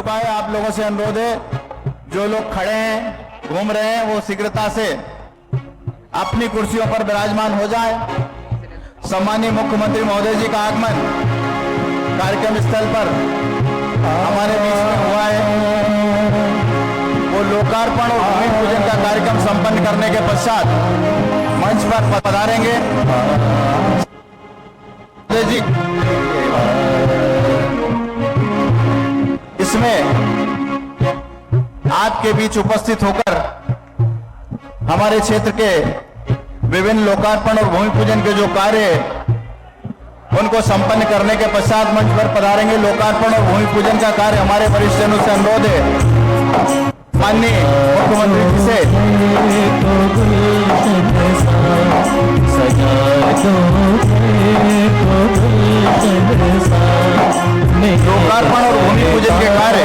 चुका है। आप लोगों से अनुरोध है, जो लोग खड़े हैं घूम रहे हैं वो शीघ्रता से अपनी कुर्सियों पर विराजमान हो जाए। सम्मानीय मुख्यमंत्री महोदय जी का आगमन कार्यक्रम स्थल पर हमारे बीच में हुआ है। वो लोकार्पण और भूमि पूजन का कार्यक्रम संपन्न करने के पश्चात मंच पर पधारेंगे। जी इसमें आपके बीच उपस्थित होकर हमारे क्षेत्र के विभिन्न लोकार्पण और भूमि पूजन के जो कार्य उनको संपन्न करने के पश्चात मंच पर पधारेंगे। लोकार्पण और भूमि पूजन का कार्य हमारे वरिष्ठ जनों से अनुरोध है, माननीय मुख्यमंत्री जी से लोकार्पण और भूमि पूजन के कार्य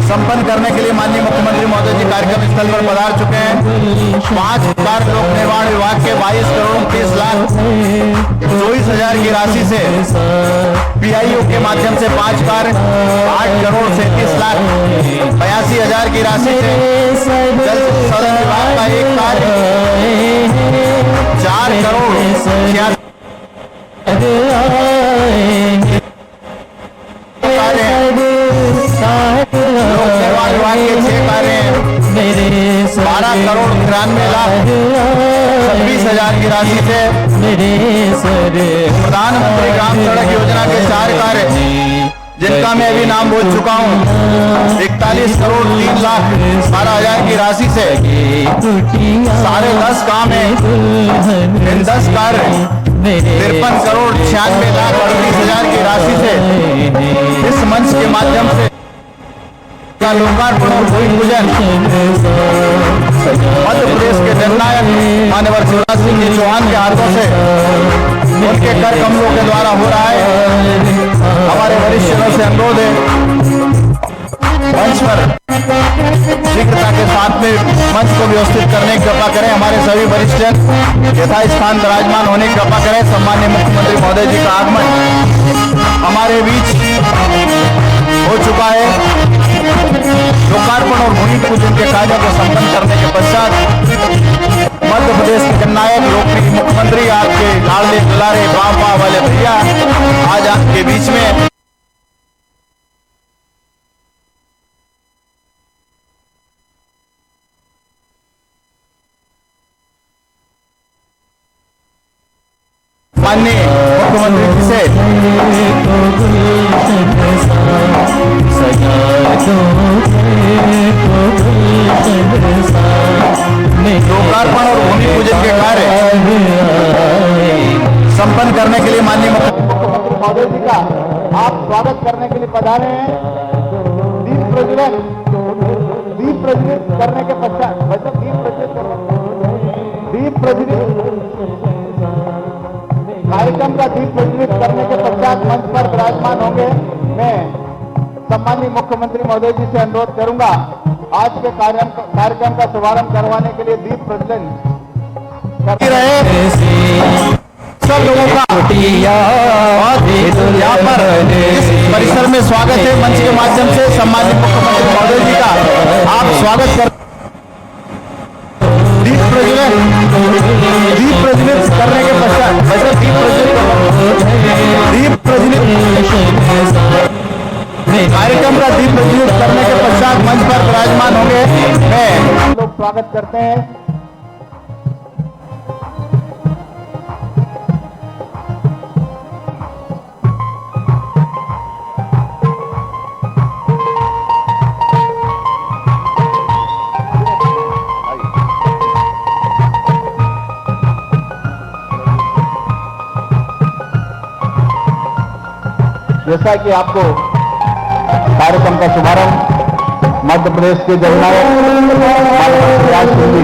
संपन्न करने के लिए माननीय मुख्यमंत्री महोदय जी कार्यक्रम स्थल पर पधार चुके हैं। 5 कार लोक निर्माण विभाग के 22 करोड़ 30 लाख 24,000 की राशि से पीआईयू के माध्यम से 5 कार 8 करोड़ 37 लाख 82,000 की राशि से जल संसाधन विभाग का एक कार्य 4 करोड़ 66 लोक निर्माण विभाग के 6 कार्य 12 करोड़ 93 लाख 26,000 की राशि से प्रधानमंत्री ग्राम सड़क योजना के 4 कार्य जिनका मैं अभी नाम बोल चुका हूँ 41 करोड़ 3 लाख 12,000 की राशि से 10.5 काम है। इन 10 कार्य 53 करोड़ 96 लाख 38,000 की राशि से इस मंच के माध्यम से लोकार्पण और भूमि पूजन मध्य प्रदेश के जननायक माननीय शिवराज सिंह जी चौहान के हाथों से उनके कर कमलों के द्वारा हो रहा है। हमारे वरिष्ठ जनों से अनुरोध है, मंच पर शीघ्रता के साथ में मंच को व्यवस्थित करने की कृपा करें। हमारे सभी वरिष्ठ जन यथास्थान विराजमान होने की कृपा करें। सम्मानीय मुख्यमंत्री महोदय जी का आगमन हमारे बीच हो चुका है। लोकार्पण और भूमि पूजन के कार्यों को संपन्न करने के पश्चात मध्य प्रदेश के जननायक लोकप्रिय मुख्यमंत्री आपके लाडले दुलारे बाबा वाले भैया आज आपके बीच में माननीय मुख्यमंत्री जी से लोकार्पण और भूमि पूजन के कार्य संपन्न करने के लिए माननीय मुख्यमंत्री महोदय जी का आप स्वागत करने के लिए पधारे हैं। दीप प्रज्वलित करने के पश्चात दीप प्रज्वलित कार्यक्रम का दीप प्रज्वलित करने के पश्चात मंच पर विराजमान होंगे। मैं सम्मानीय मुख्यमंत्री महोदय जी से अनुरोध करूंगा, आज के कार्यक्रम का शुभारंभ करवाने के लिए दीप प्रज्वलन करते रहे सब लोगों का यहाँ पर इस परिसर में स्वागत है। मंच के माध्यम से सम्मानित मुख्यमंत्री महोदय जी का आप स्वागत कर दीप प्रज्वलित करने के पश्चात दीप प्रज्वलित कार्यक्रम का दीप प्रज्वलित करने के पश्चात मंच पर विराजमान होंगे। मैं लोग स्वागत करते हैं। जैसा कि आपको कार्यक्रम का शुभारंभ मध्य प्रदेश के जननायक शिवराज सिंह जी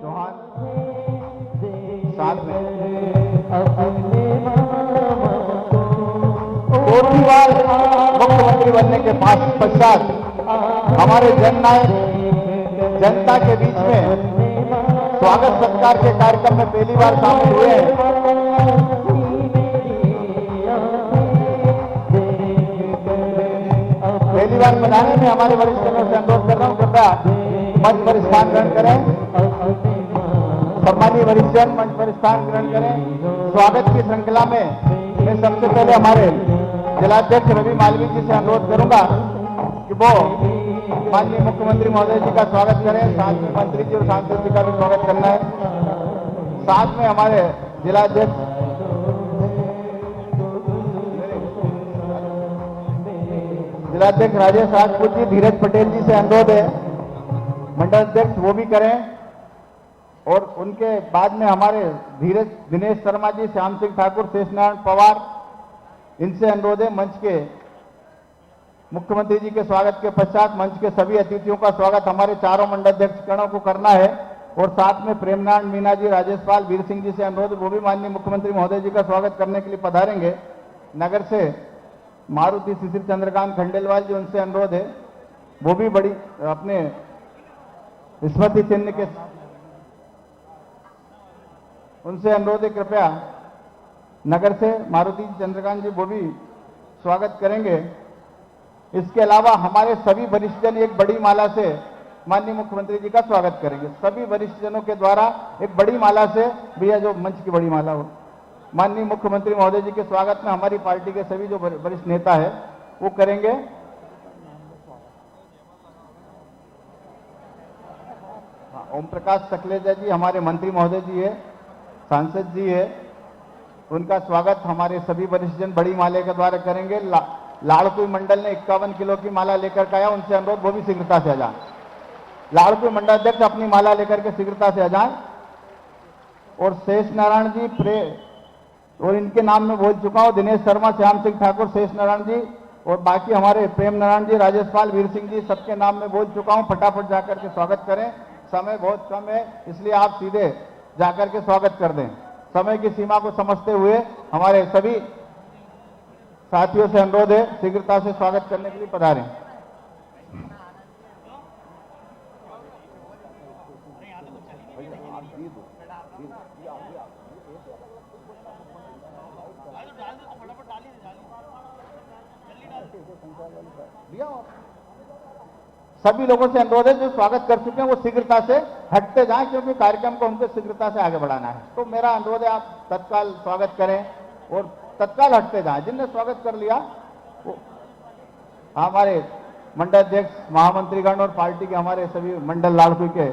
चौहान साथ में 4थी बार मुख्यमंत्री बनने के पश्चात हमारे जननायक जनता के बीच में स्वागत सत्कार के कार्यक्रम में पहली बार शामिल हुए हैं। पहली बार पधारे, मैं हमारे वरिष्ठ जनों से अनुरोध कर रहा हूं, कृपया मंच पर स्थान ग्रहण करें। सम्मानीय वरिष्ठ जन मंच पर स्थान ग्रहण करें। स्वागत की श्रृंखला में मैं सबसे पहले हमारे जिलाध्यक्ष रवि मालवीय जी से अनुरोध करूंगा कि वो माननीय मुख्यमंत्री महोदय जी का स्वागत करें। साथ में मंत्री जी और सांसद जी का भी स्वागत करना है। साथ में हमारे जिलाध्यक्ष राजेश राजपूत जी, धीरज पटेल जी से अनुरोध है मंडल अध्यक्ष वो भी करें। और उनके बाद में हमारे धीरज दिनेश शर्मा जी, श्याम सिंह ठाकुर, शेषनारायण पवार, इनसे अनुरोध है। मंच के मुख्यमंत्री जी के स्वागत के पश्चात मंच के सभी अतिथियों का स्वागत हमारे चारों मंडलाध्यक्ष गणों को करना है। और साथ में प्रेमनारायण मीना जी, राजेश पाल, वीर सिंह जी से अनुरोध, वो भी माननीय मुख्यमंत्री महोदय जी का स्वागत करने के लिए पधारेंगे। नगर से मारुति शिशिर चंद्रकांत खंडेलवाल जी, उनसे अनुरोध है वो भी बड़ी अपने स्मृति चिन्ह के, उनसे अनुरोध है कृपया नगर से मारुति चंद्रकांत जी वो भी स्वागत करेंगे। इसके अलावा हमारे सभी वरिष्ठजन एक बड़ी माला से माननीय मुख्यमंत्री जी का स्वागत करेंगे। सभी वरिष्ठजनों के द्वारा एक बड़ी माला से, भैया जो मंच की बड़ी माला हो, माननीय मुख्यमंत्री महोदय जी के स्वागत में हमारी पार्टी के सभी जो वरिष्ठ नेता है वो करेंगे। ओम प्रकाश सकलेजा जी हमारे मंत्री महोदय जी है, सांसद जी है, उनका स्वागत हमारे सभी वरिष्ठजन बड़ी माले के द्वारा करेंगे। लाड़कुई मंडल ने 51 किलो की माला लेकर के आया, उनसे अनुरोध वो भी शीघ्रता से आ जाए। लाड़कुई मंडलाध्यक्ष अपनी माला लेकर के शीघ्रता से आ जाए। और शेष नारायण जी और इनके नाम में बोल चुका हूं, दिनेश शर्मा, श्याम सिंह ठाकुर, शेष नारायण जी और बाकी हमारे प्रेम नारायण जी, राजेश पाल, वीर सिंह जी, सबके नाम में बोल चुका हूं। फटाफट जाकर के स्वागत करें। समय बहुत कम है, इसलिए आप सीधे जाकर के स्वागत कर दें। समय की सीमा को समझते हुए हमारे सभी साथियों से अनुरोध है शीघ्रता से स्वागत करने के लिए पधारें। सभी लोगों से अनुरोध है जो स्वागत कर चुके हैं वो शीघ्रता से हटते जाएं, क्योंकि कार्यक्रम को हमको शीघ्रता से आगे बढ़ाना है। तो मेरा अनुरोध है आप तत्काल स्वागत करें और तत्काल हटते जाएं। जिनने स्वागत कर लिया वो हमारे मंडल अध्यक्ष, महामंत्रीगण और पार्टी के हमारे सभी मंडल लाड़कुई के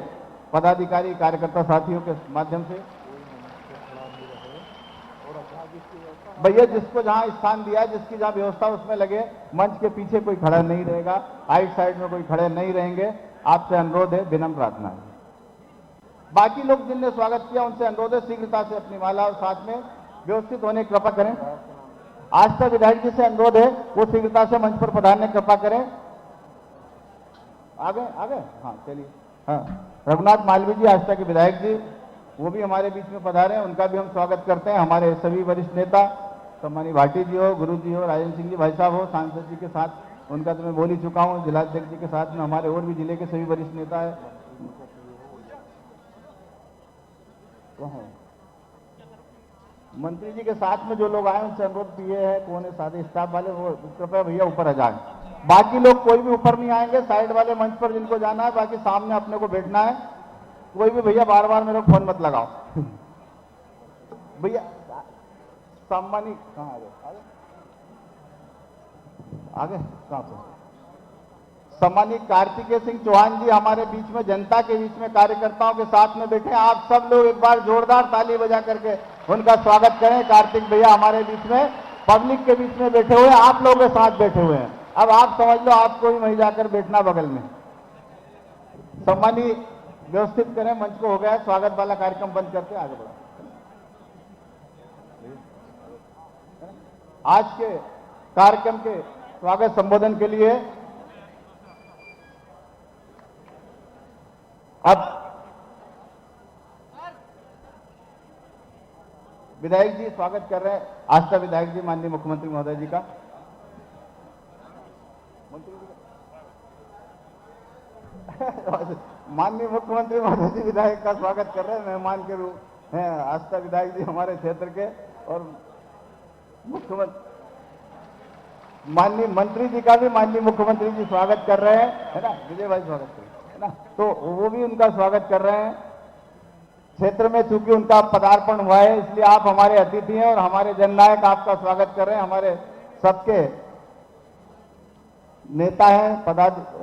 पदाधिकारी, कार्यकर्ता साथियों के माध्यम से, भैया जिसको जहां स्थान दिया है, जिसकी जहां व्यवस्था उसमें लगे। मंच के पीछे कोई खड़ा नहीं रहेगा, आइट साइड में कोई खड़े नहीं रहेंगे। आपसे अनुरोध है, विनम्र प्रार्थना है। बाकी लोग जिनने स्वागत किया उनसे अनुरोध है शीघ्रता से अपनी माला और साथ में व्यवस्थित होने की कृपा करें। आस्था विधायक जी से अनुरोध है वो शीघ्रता से मंच पर पधारने की कृपा करें। आगे आगे हाँ चलिए। हाँ, रघुनाथ मालवीय जी, आस्था के विधायक जी, वो भी हमारे बीच में पधारे, उनका भी हम स्वागत करते हैं। हमारे सभी वरिष्ठ नेता, सम्मानी भाटी जी हो, गुरु जी हो, राजेंद्र सिंह जी भाई साहब हो, सांसद जी के साथ उनका तो मैं बोल ही चुका हूं। जिलाध्यक्ष जी के साथ में हमारे और भी जिले के सभी वरिष्ठ नेता है। मंत्री जी के साथ में जो लोग आए उनसे अनुरोध किए हैं, कौन है सादे स्टाफ वाले, वो कृपया भैया ऊपर आ जाए। बाकी लोग कोई भी ऊपर नहीं आएंगे, साइड वाले मंच पर जिनको जाना है, बाकी सामने अपने को बैठना है। कोई भी भैया बार बार मेरे को फोन मत लगाओ। भैया सम्मानी कहाँ आगे कहाँ पे सम्मानित कार्तिकेय सिंह चौहान जी हमारे बीच में, जनता के बीच में, कार्यकर्ताओं के साथ में बैठे। आप सब लोग एक बार जोरदार ताली बजा करके उनका स्वागत करें। कार्तिक भैया हमारे बीच में, पब्लिक के बीच में बैठे हुए, आप लोगों के साथ बैठे हुए हैं। अब आप समझ लो आपको भी वहीं जाकर बैठना बगल में। सम्मानी व्यवस्थित करें, मंच को हो गया स्वागत वाला कार्यक्रम बंद करके आगे बढ़ो। आज के कार्यक्रम के स्वागत संबोधन के लिए अब विधायक जी स्वागत कर रहे हैं। आस्था विधायक जी, माननीय मुख्यमंत्री महोदय जी का। माननीय मुख्यमंत्री महोदय जी विधायक का स्वागत कर रहे हैं, मेहमान के रूप हैं। आस्था विधायक जी हमारे क्षेत्र के और माननीय मंत्री जी का भी माननीय मुख्यमंत्री जी स्वागत कर रहे हैं, है ना, विजय भाई स्वागत करें, है ना, तो वो भी उनका स्वागत कर रहे हैं। क्षेत्र में चूंकि उनका पदार्पण हुआ है, इसलिए आप हमारे अतिथि हैं और हमारे जननायक आपका स्वागत कर रहे हैं। हमारे सबके नेता हैं,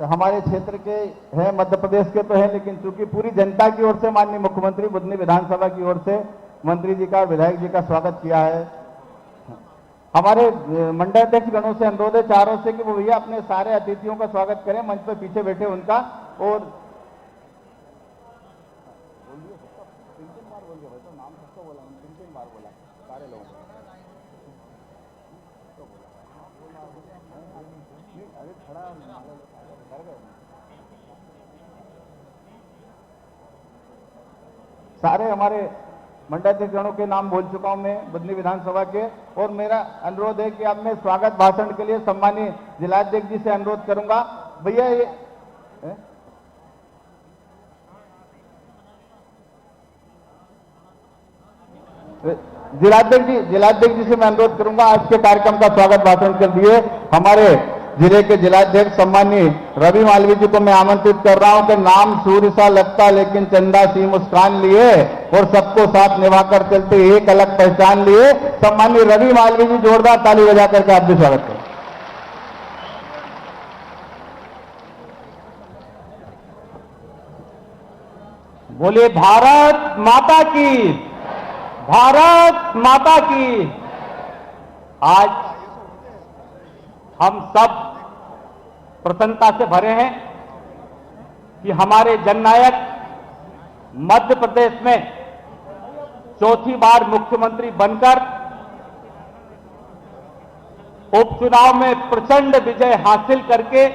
हमारे क्षेत्र के हैं, मध्य प्रदेश के तो हैं, लेकिन चूंकि पूरी जनता की ओर से माननीय मुख्यमंत्री बुधनी विधानसभा की ओर से मंत्री जी का और विधायक जी का स्वागत किया है। हमारे मंडलाध्यक्ष गणों से अनुरोध है चारों से कि वो भैया अपने सारे अतिथियों का स्वागत करें, मंच पर पीछे बैठे उनका। और सारे हमारे मंडलाध्यक्ष गणों के नाम बोल चुका हूं मैं बुधनी विधानसभा के। और मेरा अनुरोध है कि अब मैं स्वागत भाषण के लिए सम्मानीय जिलाध्यक्ष जी से अनुरोध करूंगा। भैया ये जिलाध्यक्ष जी से मैं अनुरोध करूंगा आज के कार्यक्रम का स्वागत भाषण के लिए हमारे जिले के जिलाध्यक्ष सम्मानीय रवि मालवीय जी को मैं आमंत्रित कर रहा हूं कि नाम सूर्य सा लगता लेकिन चंदा सी मुस्कान लिए और सबको साथ निभाकर चलते एक अलग पहचान लिए। सम्मानीय रवि मालवीय जी जोरदार ताली बजा करके आप भी स्वागत करें। बोले भारत माता की, भारत माता की। आज हम सब प्रसन्नता से भरे हैं कि हमारे जननायक मध्य प्रदेश में चौथी बार मुख्यमंत्री बनकर उपचुनाव में प्रचंड विजय हासिल करके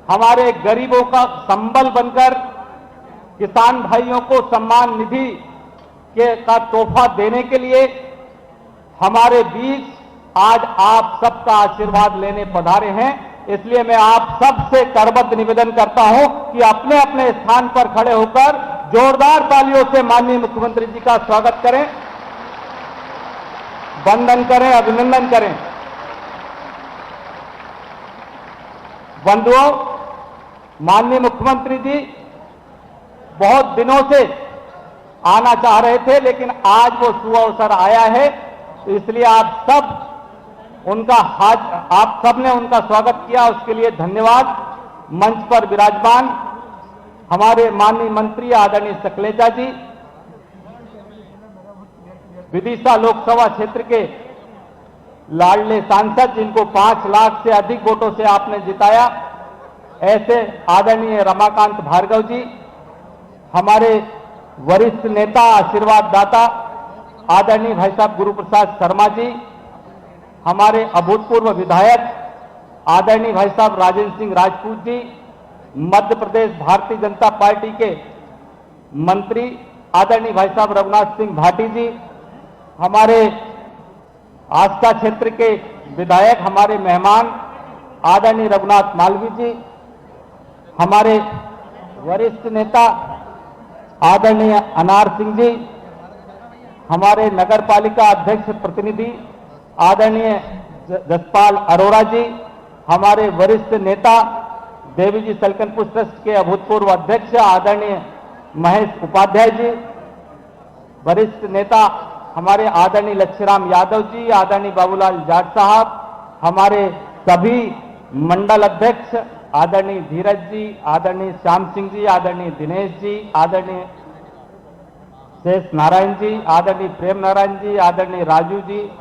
हमारे गरीबों का संबल बनकर किसान भाइयों को सम्मान निधि का तोहफा देने के लिए हमारे बीच आज आप सबका आशीर्वाद लेने पधारे हैं। इसलिए मैं आप सबसे करबद्ध निवेदन करता हूं कि अपने अपने स्थान पर खड़े होकर जोरदार तालियों से माननीय मुख्यमंत्री जी का स्वागत करें, वंदन करें, अभिनंदन करें। बंधुओं, माननीय मुख्यमंत्री जी बहुत दिनों से आना चाह रहे थे, लेकिन आज वो सुअवसर आया है, इसलिए आप सबने उनका स्वागत किया, उसके लिए धन्यवाद। मंच पर विराजमान हमारे माननीय मंत्री आदरणीय सकलेचा जी, विदिशा लोकसभा क्षेत्र के लाडले सांसद जिनको 5 लाख से अधिक वोटों से आपने जिताया, ऐसे आदरणीय रमाकांत भार्गव जी, हमारे वरिष्ठ नेता आशीर्वाद दाता आदरणीय भाई साहब गुरु प्रसाद शर्मा जी, हमारे अभूतपूर्व विधायक आदरणीय भाई साहब राजेंद्र सिंह राजपूत जी, मध्य प्रदेश भारतीय जनता पार्टी के मंत्री आदरणीय भाई साहब रघुनाथ सिंह भाटी जी, हमारे आस्था क्षेत्र के विधायक, हमारे मेहमान आदरणीय रघुनाथ मालवीय जी, हमारे वरिष्ठ नेता आदरणीय अनार सिंह जी, हमारे नगर पालिका अध्यक्ष प्रतिनिधि आदरणीय जसपाल अरोड़ा जी, हमारे वरिष्ठ नेता देवी जी सलकनपुर ट्रस्ट के अभूतपूर्व अध्यक्ष आदरणीय महेश उपाध्याय जी, वरिष्ठ नेता हमारे आदरणीय लक्ष्मीराम यादव जी, आदरणीय बाबूलाल जाट साहब, हमारे सभी मंडल अध्यक्ष आदरणीय धीरज जी, आदरणीय श्याम सिंह जी, आदरणीय दिनेश जी, आदरणीय शेष नारायण जी, आदरणीय प्रेम नारायण जी, आदरणीय राजू जी,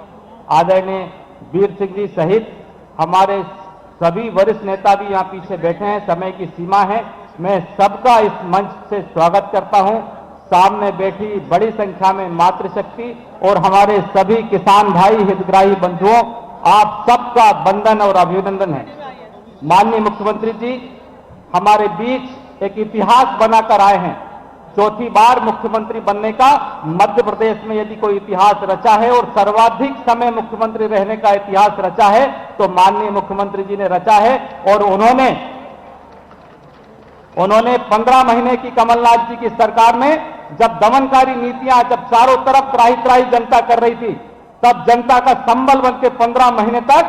आदरणीय वीर सिंह जी सहित हमारे सभी वरिष्ठ नेता भी यहाँ पीछे बैठे हैं। समय की सीमा है, मैं सबका इस मंच से स्वागत करता हूँ। सामने बैठी बड़ी संख्या में मातृशक्ति और हमारे सभी किसान भाई हितग्राही बंधुओं, आप सबका वंदन और अभिनंदन है। माननीय मुख्यमंत्री जी हमारे बीच एक इतिहास बनाकर आए हैं। चौथी बार मुख्यमंत्री बनने का मध्य प्रदेश में यदि कोई इतिहास रचा है और सर्वाधिक समय मुख्यमंत्री रहने का इतिहास रचा है तो माननीय मुख्यमंत्री जी ने रचा है। और उन्होंने 15 महीने की कमलनाथ जी की सरकार में जब दमनकारी नीतियां, जब चारों तरफ त्राही त्राही जनता कर रही थी, तब जनता का संबल बनकर 15 महीने तक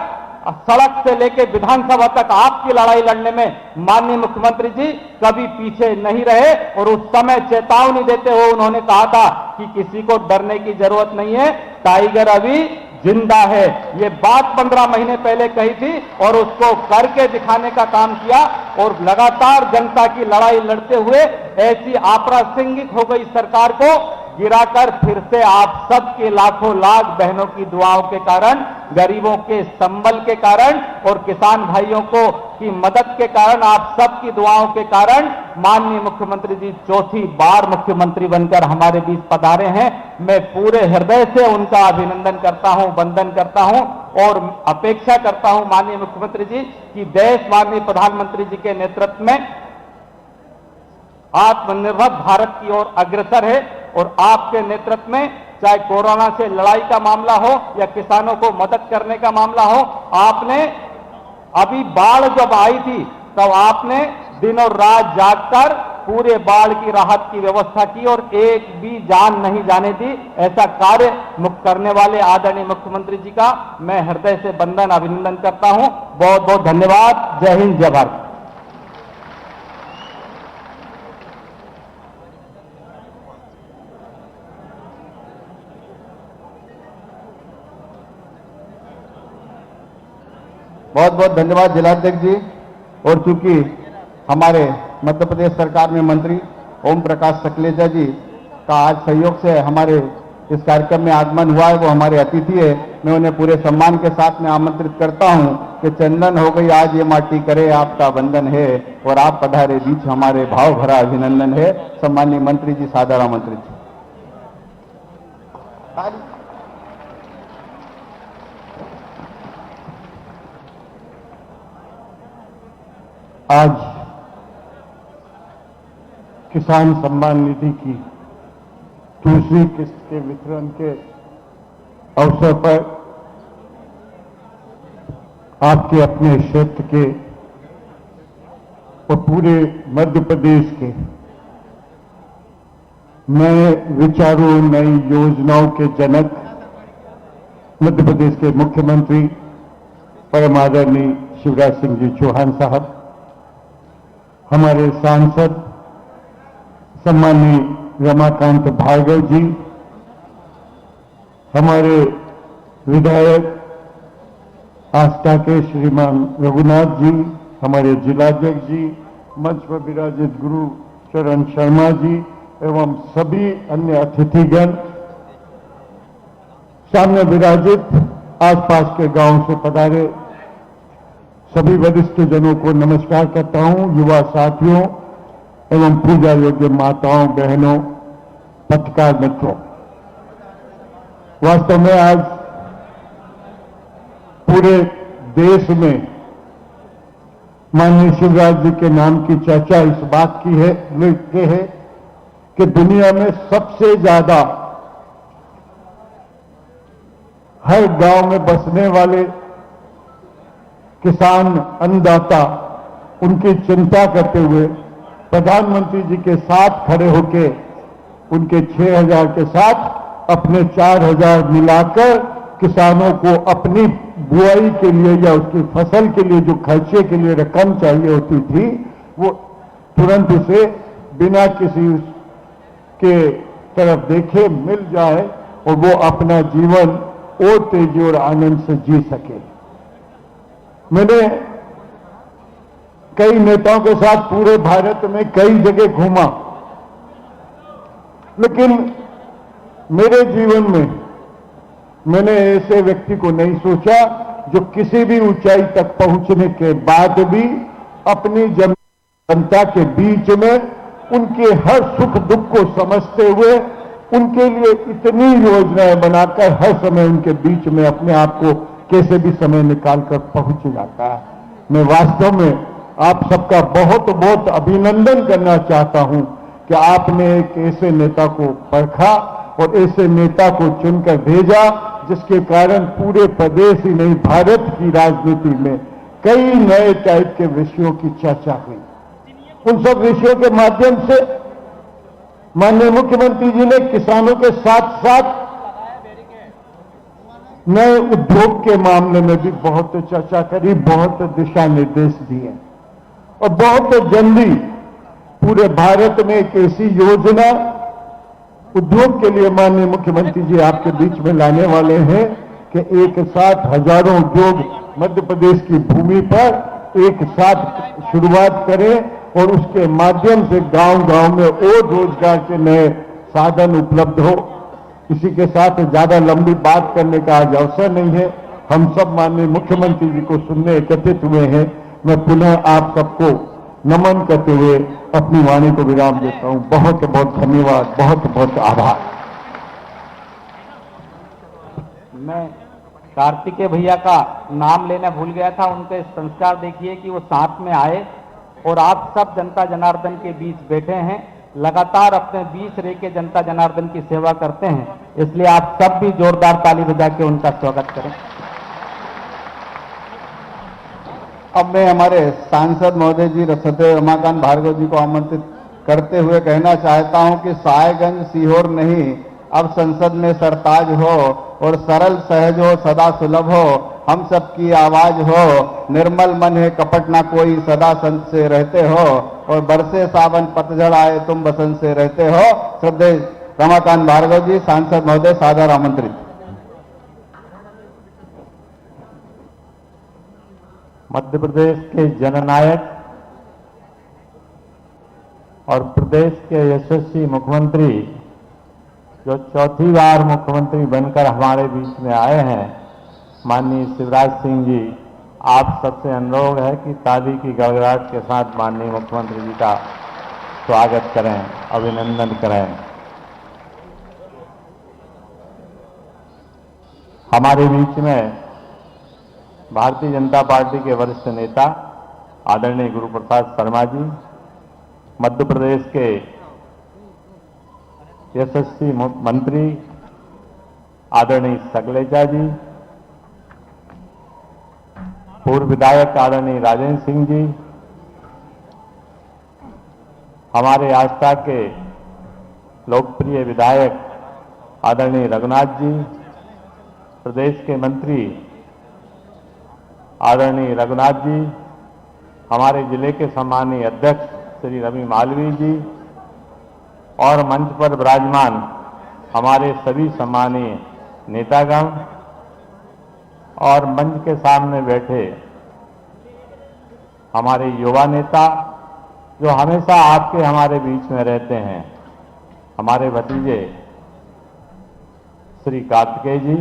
सड़क से लेके विधानसभा तक आपकी लड़ाई लड़ने में माननीय मुख्यमंत्री जी कभी पीछे नहीं रहे और उस समय चेतावनी देते हुए उन्होंने कहा था कि किसी को डरने की जरूरत नहीं है, टाइगर अभी जिंदा है। ये बात 15 महीने पहले कही थी और उसको करके दिखाने का काम किया और लगातार जनता की लड़ाई लड़ते हुए ऐसी अप्रासंगिक हो गई सरकार को गिराकर फिर से आप सबके लाखों लाख बहनों की दुआओं के कारण, गरीबों के संबल के कारण और किसान भाइयों को की मदद के कारण, आप सबकी दुआओं के कारण माननीय मुख्यमंत्री जी चौथी बार मुख्यमंत्री बनकर हमारे बीच पधारे हैं। मैं पूरे हृदय से उनका अभिनंदन करता हूं, वंदन करता हूं और अपेक्षा करता हूं माननीय मुख्यमंत्री जी कि देश माननीय प्रधानमंत्री जी के नेतृत्व में आत्मनिर्भर भारत की ओर अग्रसर है और आपके नेतृत्व में चाहे कोरोना से लड़ाई का मामला हो या किसानों को मदद करने का मामला हो, आपने अभी बाढ़ जब आई थी तब आपने दिन और रात जागकर पूरे बाढ़ की राहत की व्यवस्था की और एक भी जान नहीं जाने दी। ऐसा कार्य करने वाले आदरणीय मुख्यमंत्री जी का मैं हृदय से वंदन अभिनंदन करता हूं। बहुत बहुत धन्यवाद। जय हिंद, जय भारत। बहुत बहुत धन्यवाद जिलाध्यक्ष जी। और चूंकि हमारे मध्य प्रदेश सरकार में मंत्री ओम प्रकाश सकलेचा जी का आज सहयोग से हमारे इस कार्यक्रम में आगमन हुआ है, वो हमारे अतिथि है, मैं उन्हें पूरे सम्मान के साथ में आमंत्रित करता हूं कि चंदन हो गई आज ये माटी करे आपका वंदन है और आप पधारे बीच हमारे भाव भरा अभिनंदन है। सम्माननीय मंत्री जी सादर आमंत्रित। आज किसान सम्मान निधि की दूसरी किस्त के वितरण के अवसर पर आपके अपने क्षेत्र के और पूरे मध्य प्रदेश के नए विचारों, नई योजनाओं के जनक मध्य प्रदेश के मुख्यमंत्री परम आदरणीय शिवराज सिंह जी चौहान साहब, हमारे सांसद सम्माननीय रमाकांत भार्गव जी, हमारे विधायक आस्था के श्रीमान रघुनाथ जी, हमारे जिलाध्यक्ष जी, मंच पर विराजित गुरु चरण शर्मा जी एवं सभी अन्य अतिथिगण, सामने विराजित आसपास के गांव से पधारे सभी वरिष्ठ जनों को नमस्कार करता हूं, युवा साथियों एवं पूजा योग्य माताओं, बहनों, पत्रकार मित्रों। वास्तव में आज पूरे देश में माननीय शिवराज जी के नाम की चर्चा इस बात की है कि दुनिया में सबसे ज्यादा हर गांव में बसने वाले किसान, अन्नदाता, उनकी चिंता करते हुए प्रधानमंत्री जी के साथ खड़े होकर उनके 6,000 के साथ अपने 4,000 मिलाकर किसानों को अपनी बुआई के लिए या उसकी फसल के लिए जो खर्चे के लिए रकम चाहिए होती थी, वो तुरंत उसे बिना किसी के तरफ देखे मिल जाए और वो अपना जीवन और तेजी और आनंद से जी सके। मैंने कई नेताओं के साथ पूरे भारत में कई जगह घूमा, लेकिन मेरे जीवन में मैंने ऐसे व्यक्ति को नहीं सोचा जो किसी भी ऊंचाई तक पहुंचने के बाद भी अपनी जनता के बीच में उनके हर सुख दुख को समझते हुए उनके लिए इतनी योजनाएं बनाकर हर समय उनके बीच में अपने आप को कैसे भी समय निकालकर पहुंच जाता है। मैं वास्तव में आप सबका बहुत बहुत अभिनंदन करना चाहता हूं कि आपने एक ऐसे नेता को परखा और ऐसे नेता को चुनकर भेजा जिसके कारण पूरे प्रदेश ही नहीं भारत की राजनीति में कई नए टाइप के विषयों की चर्चा हुई। उन सब विषयों के माध्यम से माननीय मुख्यमंत्री जी ने किसानों के साथ साथ नए उद्योग के मामले में भी बहुत चर्चा करी, बहुत दिशा निर्देश दिए और बहुत जल्दी पूरे भारत में एक ऐसी योजना उद्योग के लिए माननीय मुख्यमंत्री जी आपके बीच में लाने वाले हैं कि एक साथ हजारों उद्योग मध्य प्रदेश की भूमि पर एक साथ शुरुआत करें और उसके माध्यम से गांव-गांव में और रोजगार के नए साधन उपलब्ध हो। इसी के साथ ज्यादा लंबी बात करने का आज अवसर नहीं है। हम सब माननीय मुख्यमंत्री जी को सुनने एकत्रित हुए हैं। मैं पुनः आप सबको नमन करते हुए अपनी वाणी को विराम देता हूं। बहुत बहुत धन्यवाद, बहुत बहुत आभार। मैं कार्तिकेय भैया का नाम लेना भूल गया था। उनके संस्कार देखिए कि वो साथ में आए और आप सब जनता जनार्दन के बीच बैठे हैं, लगातार अपने बीच रह के जनता जनार्दन की सेवा करते हैं, इसलिए आप सब भी जोरदार ताली बजा के उनका स्वागत करें। अब मैं हमारे सांसद महोदय जी सदैव रमाकांत भार्गव जी को आमंत्रित करते हुए कहना चाहता हूं कि साहेबगंज सीहोर नहीं, अब संसद में सरताज हो और सरल सहज हो, सदा सुलभ हो, हम सबकी आवाज हो, निर्मल मन है कपट ना कोई, सदा संत से रहते हो और बरसे सावन पतझड़ आए तुम बसंत से रहते हो। श्रद्धेय रमाकांत भार्गव जी सांसद महोदय सादर आमंत्रित। मध्य प्रदेश के जननायक और प्रदेश के यशस्वी मुख्यमंत्री जो चौथी बार मुख्यमंत्री बनकर हमारे बीच में आए हैं, माननीय शिवराज सिंह जी, आप सबसे अनुरोध है कि ताली की गड़गड़ाहट के साथ माननीय मुख्यमंत्री जी का स्वागत करें, अभिनंदन करें। हमारे बीच में भारतीय जनता पार्टी के वरिष्ठ नेता आदरणीय गुरु प्रसाद शर्मा जी, मध्य प्रदेश के यशस्वी मंत्री आदरणीय सकलेचा जी, पूर्व विधायक आदरणीय राजेंद्र सिंह जी, हमारे आस्था के लोकप्रिय विधायक आदरणीय रघुनाथ जी, प्रदेश के मंत्री आदरणीय रघुनाथ जी, हमारे जिले के सम्मानीय अध्यक्ष श्री रवि मालवीय जी और मंच पर विराजमान हमारे सभी सम्मानीय नेतागण और मंच के सामने बैठे हमारे युवा नेता जो हमेशा आपके हमारे बीच में रहते हैं, हमारे भतीजे श्री कार्तिकेय जी,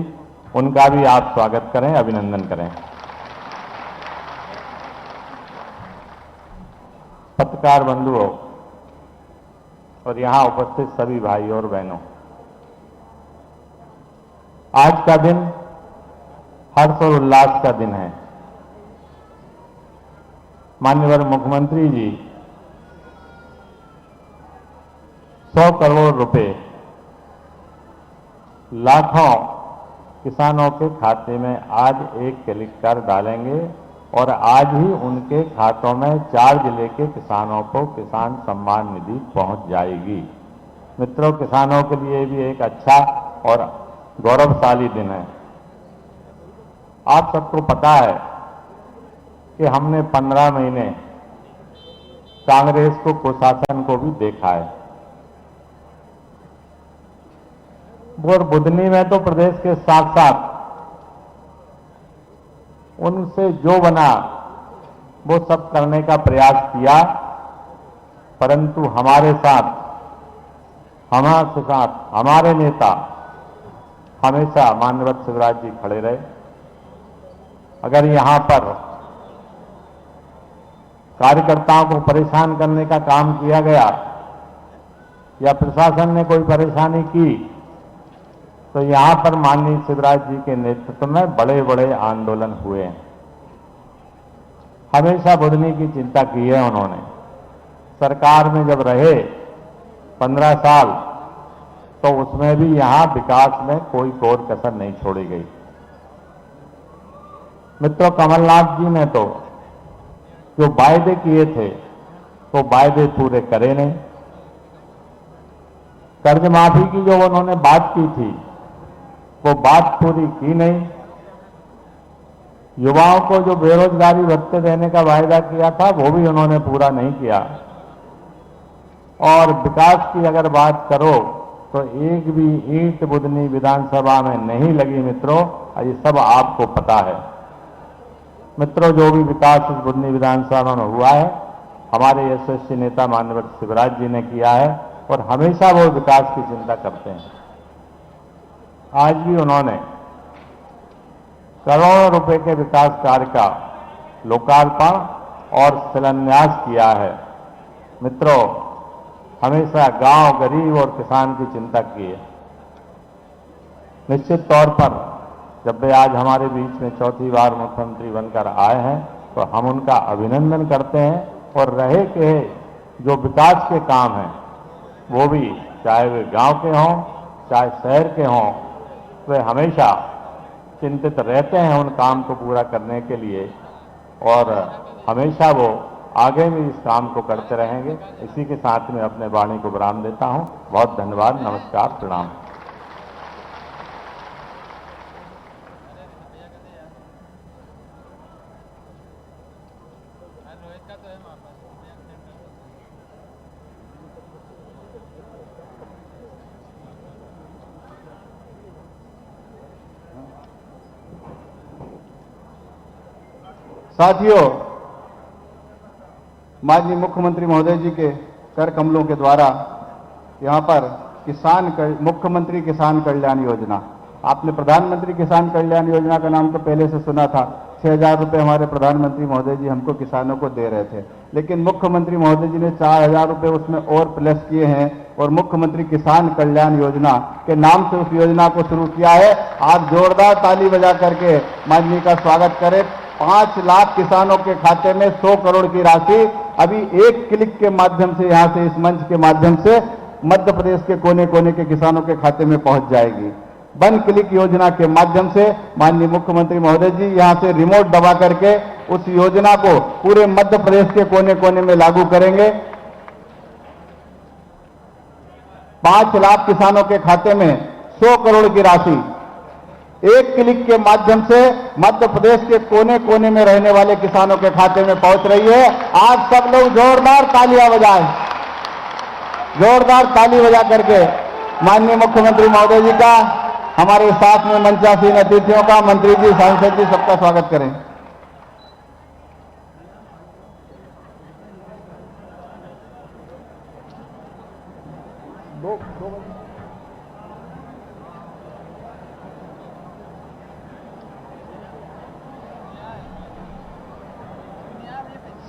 उनका भी आप स्वागत करें, अभिनंदन करें। पत्रकार बंधुओं और यहां उपस्थित सभी भाई और बहनों, आज का दिन हर्ष और उल्लास का दिन है। माननीय मुख्यमंत्री जी 100 करोड़ रुपए लाखों किसानों के खाते में आज एक क्लिक कर डालेंगे और आज ही उनके खातों में 4 जिले के किसानों को किसान सम्मान निधि पहुंच जाएगी। मित्रों, किसानों के लिए भी एक अच्छा और गौरवशाली दिन है। आप सबको पता है कि हमने 15 महीने कांग्रेस को कुशासन को भी देखा है। और बुधनी में तो प्रदेश के साथ साथ उनसे जो बना वो सब करने का प्रयास किया, परंतु हमारे साथ हमारे नेता हमेशा माननीय शिवराज जी खड़े रहे। अगर यहां पर कार्यकर्ताओं को परेशान करने का काम किया गया या प्रशासन ने कोई परेशानी की, तो यहां पर माननीय शिवराज जी के नेतृत्व में बड़े बड़े आंदोलन हुए हैं। हमेशा बुधनी की चिंता की है उन्होंने। सरकार में जब रहे 15 साल, तो उसमें भी यहां विकास में कोई कोर कसर नहीं छोड़ी गई। मित्रों, कमलनाथ जी ने तो जो वायदे किए थे वो वायदे पूरे करे नहीं। कर्ज माफी की जो उन्होंने बात की थी वो बात पूरी की नहीं। युवाओं को जो बेरोजगारी भत्ते देने का वायदा किया था वो भी उन्होंने पूरा नहीं किया। और विकास की अगर बात करो तो एक भी ईंट बुदनी विधानसभा में नहीं लगी मित्रों, ये सब आपको पता है। मित्रों, जो भी विकास इस बुदनी विधानसभा में हुआ है हमारे यशस्वी नेता माननीय शिवराज जी ने किया है और हमेशा वो विकास की चिंता करते हैं। आज भी उन्होंने करोड़ों रुपए के विकास कार्य का लोकार्पण और शिलान्यास किया है। मित्रों, हमेशा गांव, गरीब और किसान की चिंता की है। निश्चित तौर पर जब वे आज हमारे बीच में चौथी बार मुख्यमंत्री बनकर आए हैं तो हम उनका अभिनंदन करते हैं और रहे के जो विकास के काम हैं वो भी चाहे वे गांव के हों चाहे शहर के हों, वे हमेशा चिंतित रहते हैं उन काम को पूरा करने के लिए और हमेशा वो आगे भी इस काम को करते रहेंगे। इसी के साथ में अपने वाणी को विराम देता हूं। बहुत धन्यवाद, नमस्कार, प्रणाम। साथियों, माननीय मुख्यमंत्री महोदय जी के कर कमलों के द्वारा यहाँ पर मुख्यमंत्री किसान कल्याण योजना, आपने प्रधानमंत्री किसान कल्याण योजना का नाम तो पहले से सुना था। 6,000 रुपये हमारे प्रधानमंत्री महोदय जी हमको किसानों को दे रहे थे, लेकिन मुख्यमंत्री महोदय जी ने 4,000 रुपये उसमें और प्लस किए हैं और मुख्यमंत्री किसान कल्याण योजना के नाम से उस योजना को शुरू किया है। आप जोरदार ताली बजा करके माननीय का स्वागत करें। 5 लाख किसानों के खाते में 100 करोड़ की राशि अभी एक क्लिक के माध्यम से, यहां से इस मंच के माध्यम से मध्य प्रदेश के कोने कोने के किसानों के खाते में पहुंच जाएगी। वन क्लिक योजना के माध्यम से माननीय मुख्यमंत्री महोदय जी यहां से रिमोट दबा करके उस योजना को पूरे मध्य प्रदेश के कोने कोने में लागू करेंगे। 5 लाख किसानों के खाते में 100 करोड़ की राशि एक क्लिक के माध्यम से मध्य प्रदेश के कोने कोने में रहने वाले किसानों के खाते में पहुंच रही है। आज सब लोग जोरदार तालियां बजाएं, जोरदार ताली बजा करके माननीय मुख्यमंत्री महोदय जी का, हमारे साथ में मंचासीन अतिथियों का, मंत्री जी, सांसद जी, सबका स्वागत करें।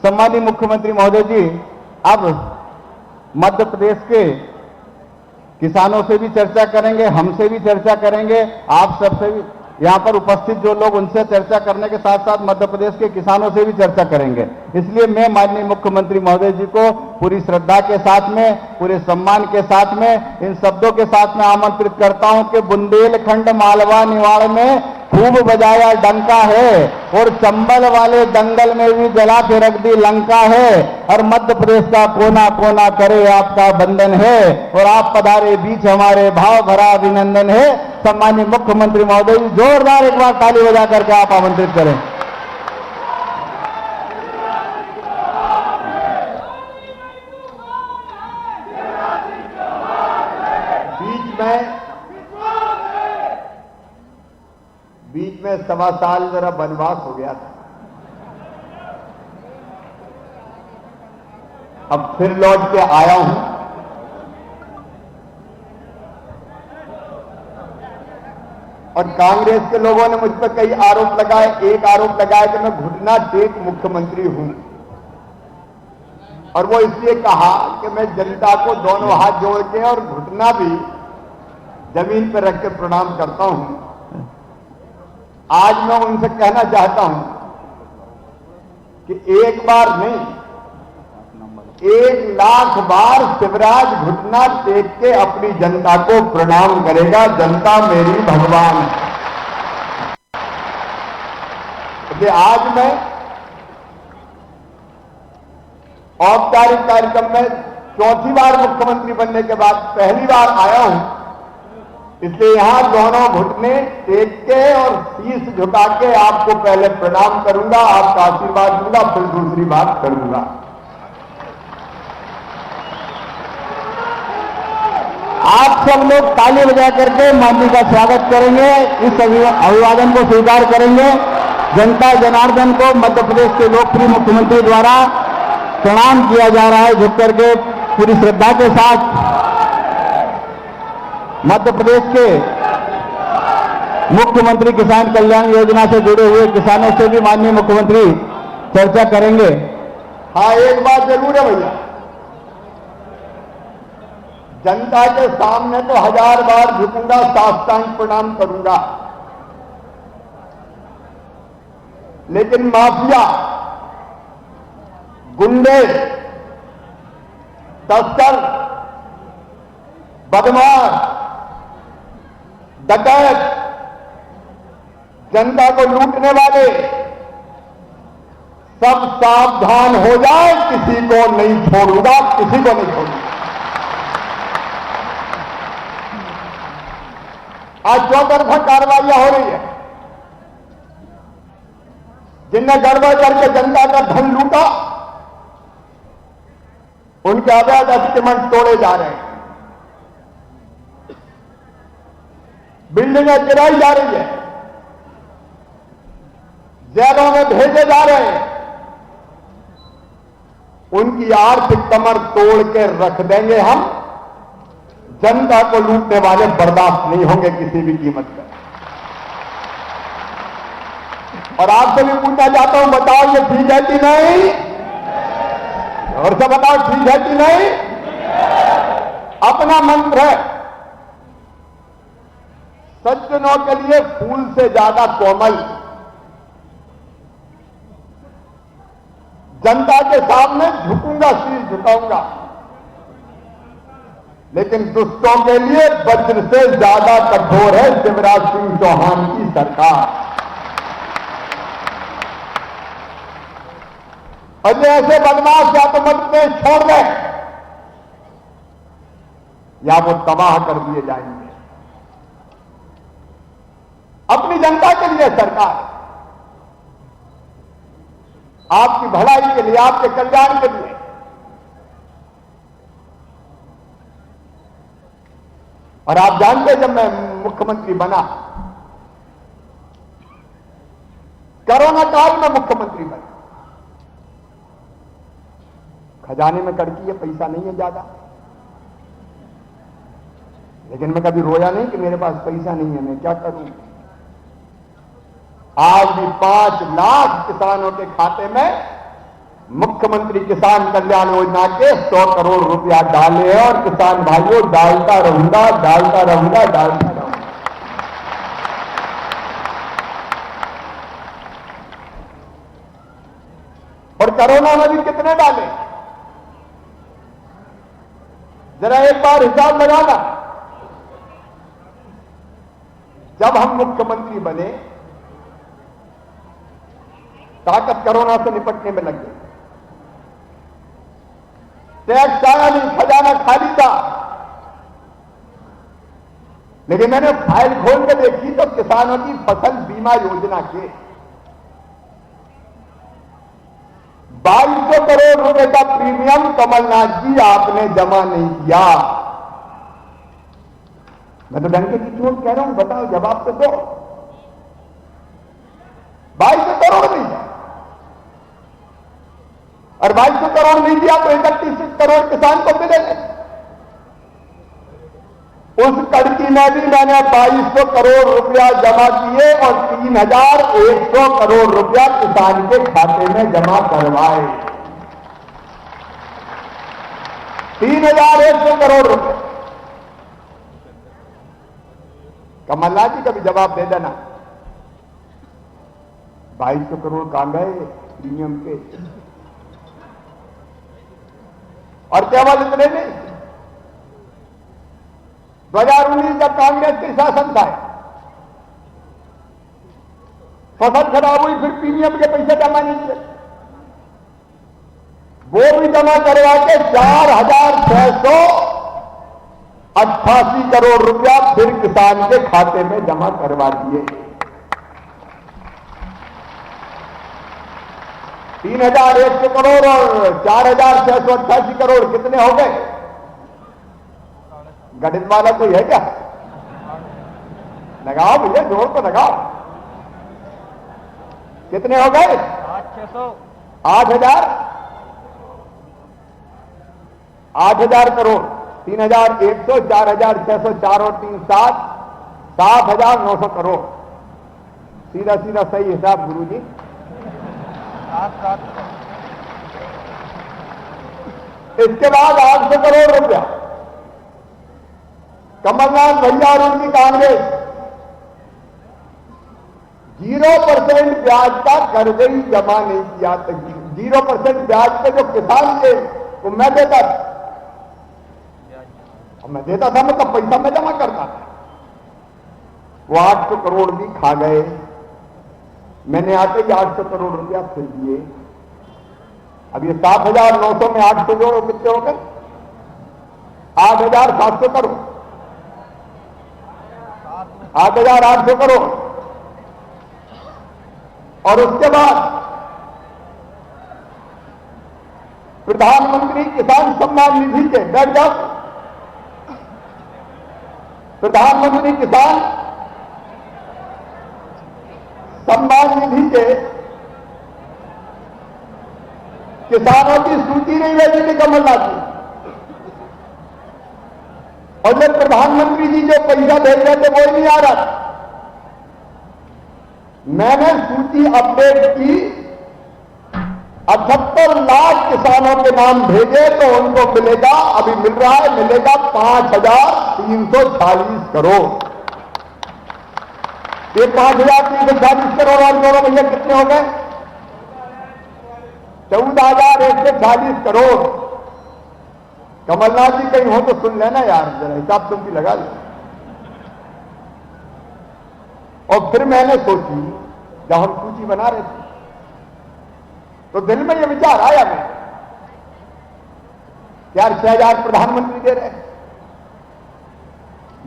सम्मानित मुख्यमंत्री महोदय जी अब मध्य प्रदेश के किसानों से भी चर्चा करेंगे, हमसे भी चर्चा करेंगे, आप सबसे भी, यहां पर उपस्थित जो लोग उनसे चर्चा करने के साथ साथ मध्य प्रदेश के किसानों से भी चर्चा करेंगे। इसलिए मैं माननीय मुख्यमंत्री महोदय जी को पूरी श्रद्धा के साथ में, पूरे सम्मान के साथ में, इन शब्दों के साथ में आमंत्रित करता हूं कि बुंदेलखंड मालवा निवाड़ में खूब बजाया डंका है और चंबल वाले दंगल में भी जला के रख दी लंका है और मध्य प्रदेश का कोना कोना करे आपका बंधन है और आप पधारे बीच हमारे भाव भरा अभिनंदन है। सम्मानित मुख्यमंत्री महोदय जी जोरदार एक बार ताली बजा करके आप आमंत्रित करें। बीच में 1.25 साल जरा वनवास हो गया था, अब फिर लौट के आया हूं। और कांग्रेस के लोगों ने मुझ पर कई आरोप लगाए। एक आरोप लगाया कि मैं घुटना टेक मुख्यमंत्री हूं और वो इसलिए कहा कि मैं जनता को दोनों हाथ जोड़ के और घुटना भी जमीन पर रख के प्रणाम करता हूं। आज मैं उनसे कहना चाहता हूं कि एक बार नहीं, 1 लाख बार शिवराज घुटना टेक के अपनी जनता को प्रणाम करेगा। जनता मेरी भगवान है। इसलिए आज मैं औपचारिक कार्यक्रम में चौथी बार मुख्यमंत्री बनने के बाद पहली बार आया हूं इसलिए यहां दोनों घुटने टेक के और शीश झुका के आपको पहले प्रणाम करूंगा, आपका आशीर्वाद दूंगा, फिर दूसरी बात करूंगा। आप सब लोग ताली बजा करके माननीय का स्वागत करेंगे, इस अभिवादन को स्वीकार करेंगे। जनता जनार्दन को मध्य प्रदेश के लोकप्रिय मुख्यमंत्री द्वारा प्रणाम किया जा रहा है, झुक करके पूरी श्रद्धा के साथ। मध्य प्रदेश के मुख्यमंत्री किसान कल्याण योजना से जुड़े हुए किसानों से भी माननीय मुख्यमंत्री चर्चा करेंगे। हाँ, एक बात जरूर है भैया, जनता के सामने तो 1000 बार झुकूंगा, साष्टांग प्रणाम करूंगा, लेकिन माफिया, गुंडे, तस्कर, बदमाश, डकैत, जनता को लूटने वाले सब सावधान हो जाए, किसी को नहीं छोड़ूंगा, किसी को नहीं छोड़ूंगा। आज चौतरफा कार्रवाइयां हो रही है। जिनने गड़बड़ करके जनता का धन लूटा, उनके अवैध अतिक्रमण तोड़े जा रहे हैं, बिल्डिंगें गिराई जा रही है, जेलों में भेजे जा रहे हैं। उनकी आर्थिक कमर तोड़ के रख देंगे हम। जनता को लूटने वाले बर्दाश्त नहीं होंगे किसी भी कीमत पर। और आपसे भी पूछना चाहता हूं, बताओ ये ठीक है कि नहीं? और से बताओ ठीक है कि नहीं? अपना मंत्र है, सज्जनों के लिए फूल से ज्यादा कोमल। जनता के सामने झुकूंगा, शीश झुकाऊंगा, लेकिन दुष्टों के लिए वज्र से ज्यादा कठोर है शिवराज सिंह चौहान की सरकार। और ऐसे बदमाश या तो मत में छोड़ दें या वो तबाह कर दिए जाएंगे। अपनी जनता के लिए सरकार, आपकी भलाई के लिए, आपके कल्याण के लिए। और आप जानते हैं, जब मैं मुख्यमंत्री बना, कोरोना काल में मुख्यमंत्री बना, खजाने में कड़की है, पैसा नहीं है ज्यादा, लेकिन मैं कभी रोया नहीं कि मेरे पास पैसा नहीं है, मैं क्या करूं। आज भी 5 लाख किसानों के खाते में मुख्यमंत्री किसान कल्याण योजना के 100 करोड़ रुपया डाले हैं। और किसान भाइयों, डालता रहूंगा, डालता रहूंगा, डालता रहूंगा। और कोरोना में भी कितने डाले, जरा एक बार हिसाब लगाना। जब हम मुख्यमंत्री बने, ताकत कोरोना से निपटने में लग गई। टैक्स आया नहीं, खजाना खाली था, लेकिन मैंने फाइल खोल के देखी तो किसानों की फसल बीमा योजना के 2200 करोड़ रुपए का प्रीमियम कमलनाथ जी आपने जमा नहीं किया। मैं तो डंके की चोट कह रहा हूं, बताओ, जवाब तो दो। 2200 करोड़ नहीं है, और 2200 करोड़ नहीं दिया तो 31 करोड़ किसान को मिलेंगे। उस कड़की में भी मैंने 2200 करोड़ रुपया जमा किए और 3100 करोड़ रुपया किसान के खाते में जमा करवाए। 3100 करोड़ रुपए। कमलनाथ जी का भी जवाब दे देना, 2200 करोड़ कहां गए प्रीमियम के। और केवल इतने नहीं, 2019 जब कांग्रेस के शासन था, फसल खराब हुई, फिर प्रीमियम के पैसे जमा नहीं किए, वो भी जमा करवा के 4658 88 करोड़ रुपया फिर किसान के खाते में जमा करवा दिए। 3,100 करोड़ और 4,688 करोड़ कितने हो गए? गणित वाला कोई है क्या? लगाओ भैया, जोर तो लगाओ। कितने हो गए? 8,000 करोड़। 3,100, 4,600, 4 और 3 7, 7,900 करोड़। सीधा सीधा सही हिसाब गुरुजी। इसके बाद 800 करोड़ रुपया कमलनाथ भैया और उनकी कांग्रेस 0% ब्याज का कर्ज ही जमा नहीं किया। 0% ब्याज पे जो किसान थे वो मैं देता था, और मैं देता था मतलब पैसा मैं जमा करता था। वो 800 करोड़ भी खा गए। मैंने आते ही 800 करोड़ रुपया फिर दिए। अब ये 7,900 में 800 जोड़ो, कितने हो गए? 8,700 करोड़। 8,800 करोड़। और उसके बाद प्रधानमंत्री किसान सम्मान निधि के, बैठ जाओ, प्रधानमंत्री किसान सम्मान निधि के किसानों की सूची नहीं भेजी थी कमलनाथ जी। और जब प्रधानमंत्री जी जो पैसा भेज रहे थे वो ही नहीं आ रहा। मैंने सूची अपडेट की, 78 लाख किसानों के नाम भेजे तो उनको मिलेगा, अभी मिल रहा है, मिलेगा 5,340 करोड़। ये 5,340 करोड़ और जोड़ो भैया, कितने हो गए? 14,140 करोड़। कमलनाथ जी कहीं हो तो सुन लेना यार, जरा हिसाब तुम भी लगा लो। और फिर मैंने सोची, जब हम सूची बना रहे थे तो दिल में यह विचार आया मैं, यार 6,000 प्रधानमंत्री दे रहे,